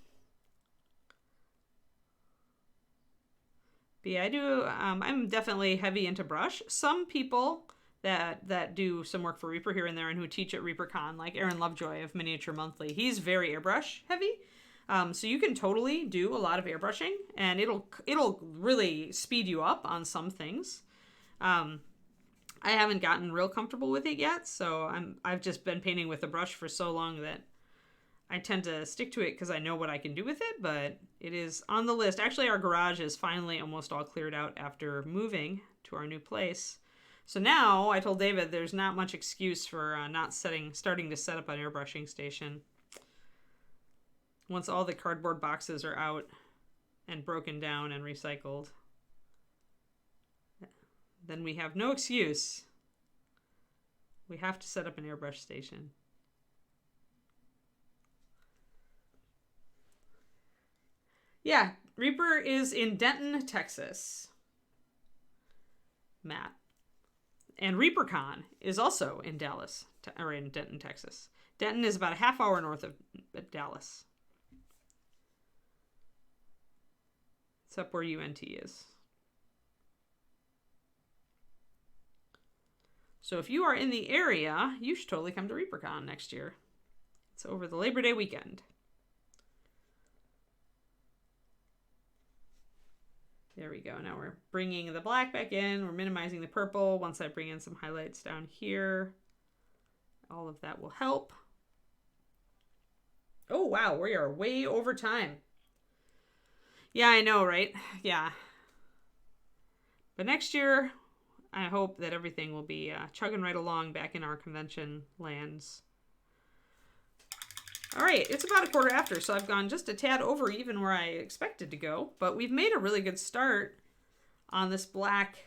But yeah, I'm definitely heavy into brush. Some people that do some work for Reaper here and there and who teach at ReaperCon, like Aaron Lovejoy of Miniature Monthly, he's very airbrush heavy. So you can totally do a lot of airbrushing, and it'll really speed you up on some things. I haven't gotten real comfortable with it yet, so I've just been painting with a brush for so long that I tend to stick to it because I know what I can do with it, but it is on the list. Actually, our garage is finally almost all cleared out after moving to our new place. So now, I told David there's not much excuse for not starting to set up an airbrushing station. Once all the cardboard boxes are out and broken down and recycled, then we have no excuse. We have to set up an airbrush station. Yeah, Reaper is in Denton, Texas. Matt. And ReaperCon is also in Dallas, or in Denton, Texas. Denton is about a half hour north of Dallas. It's up where UNT is. So if you are in the area, you should totally come to ReaperCon next year. It's over the Labor Day weekend. There we go. Now we're bringing the black back in. We're minimizing the purple. Once I bring in some highlights down here, all of that will help. Oh, wow. We are way over time. Yeah, I know, right? Yeah. But next year, I hope that everything will be chugging right along back in our convention lands. All right, it's about a quarter after, so I've gone just a tad over even where I expected to go, but we've made a really good start on this black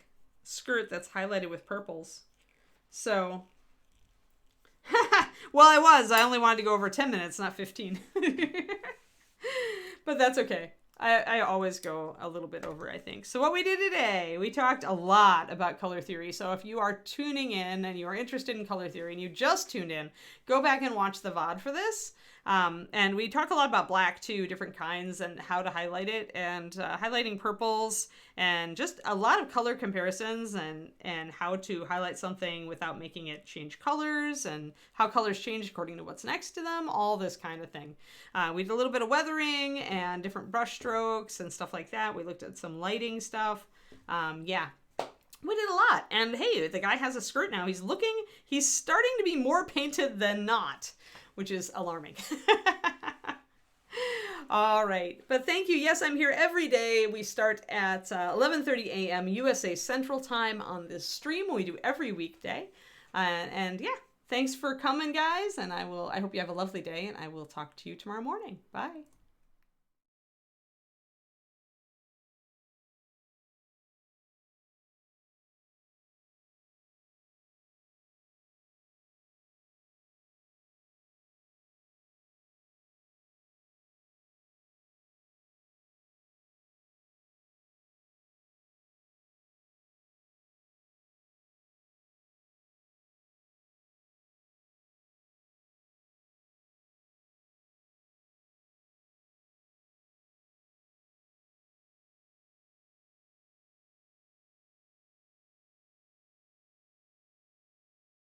skirt that's highlighted with purples. So, well, I only wanted to go over 10 minutes, not 15. But that's okay. I always go a little bit over, I think. So what we did today, we talked a lot about color theory. So if you are tuning in and you are interested in color theory and you just tuned in, go back and watch the VOD for this. And we talk a lot about black too, different kinds and how to highlight it, and highlighting purples, and just a lot of color comparisons and how to highlight something without making it change colors, and how colors change according to what's next to them, all this kind of thing. We did a little bit of weathering and different brush strokes and stuff like that. We looked at some lighting stuff. Yeah. We did a lot. And hey, the guy has a skirt now. He's starting to be more painted than not, which is alarming. All right. But thank you. Yes, I'm here every day. We start at 11:30 a.m. USA Central Time on this stream. We do every weekday. And yeah, Thanks for coming, guys, and I hope you have a lovely day, and I will talk to you tomorrow morning. Bye.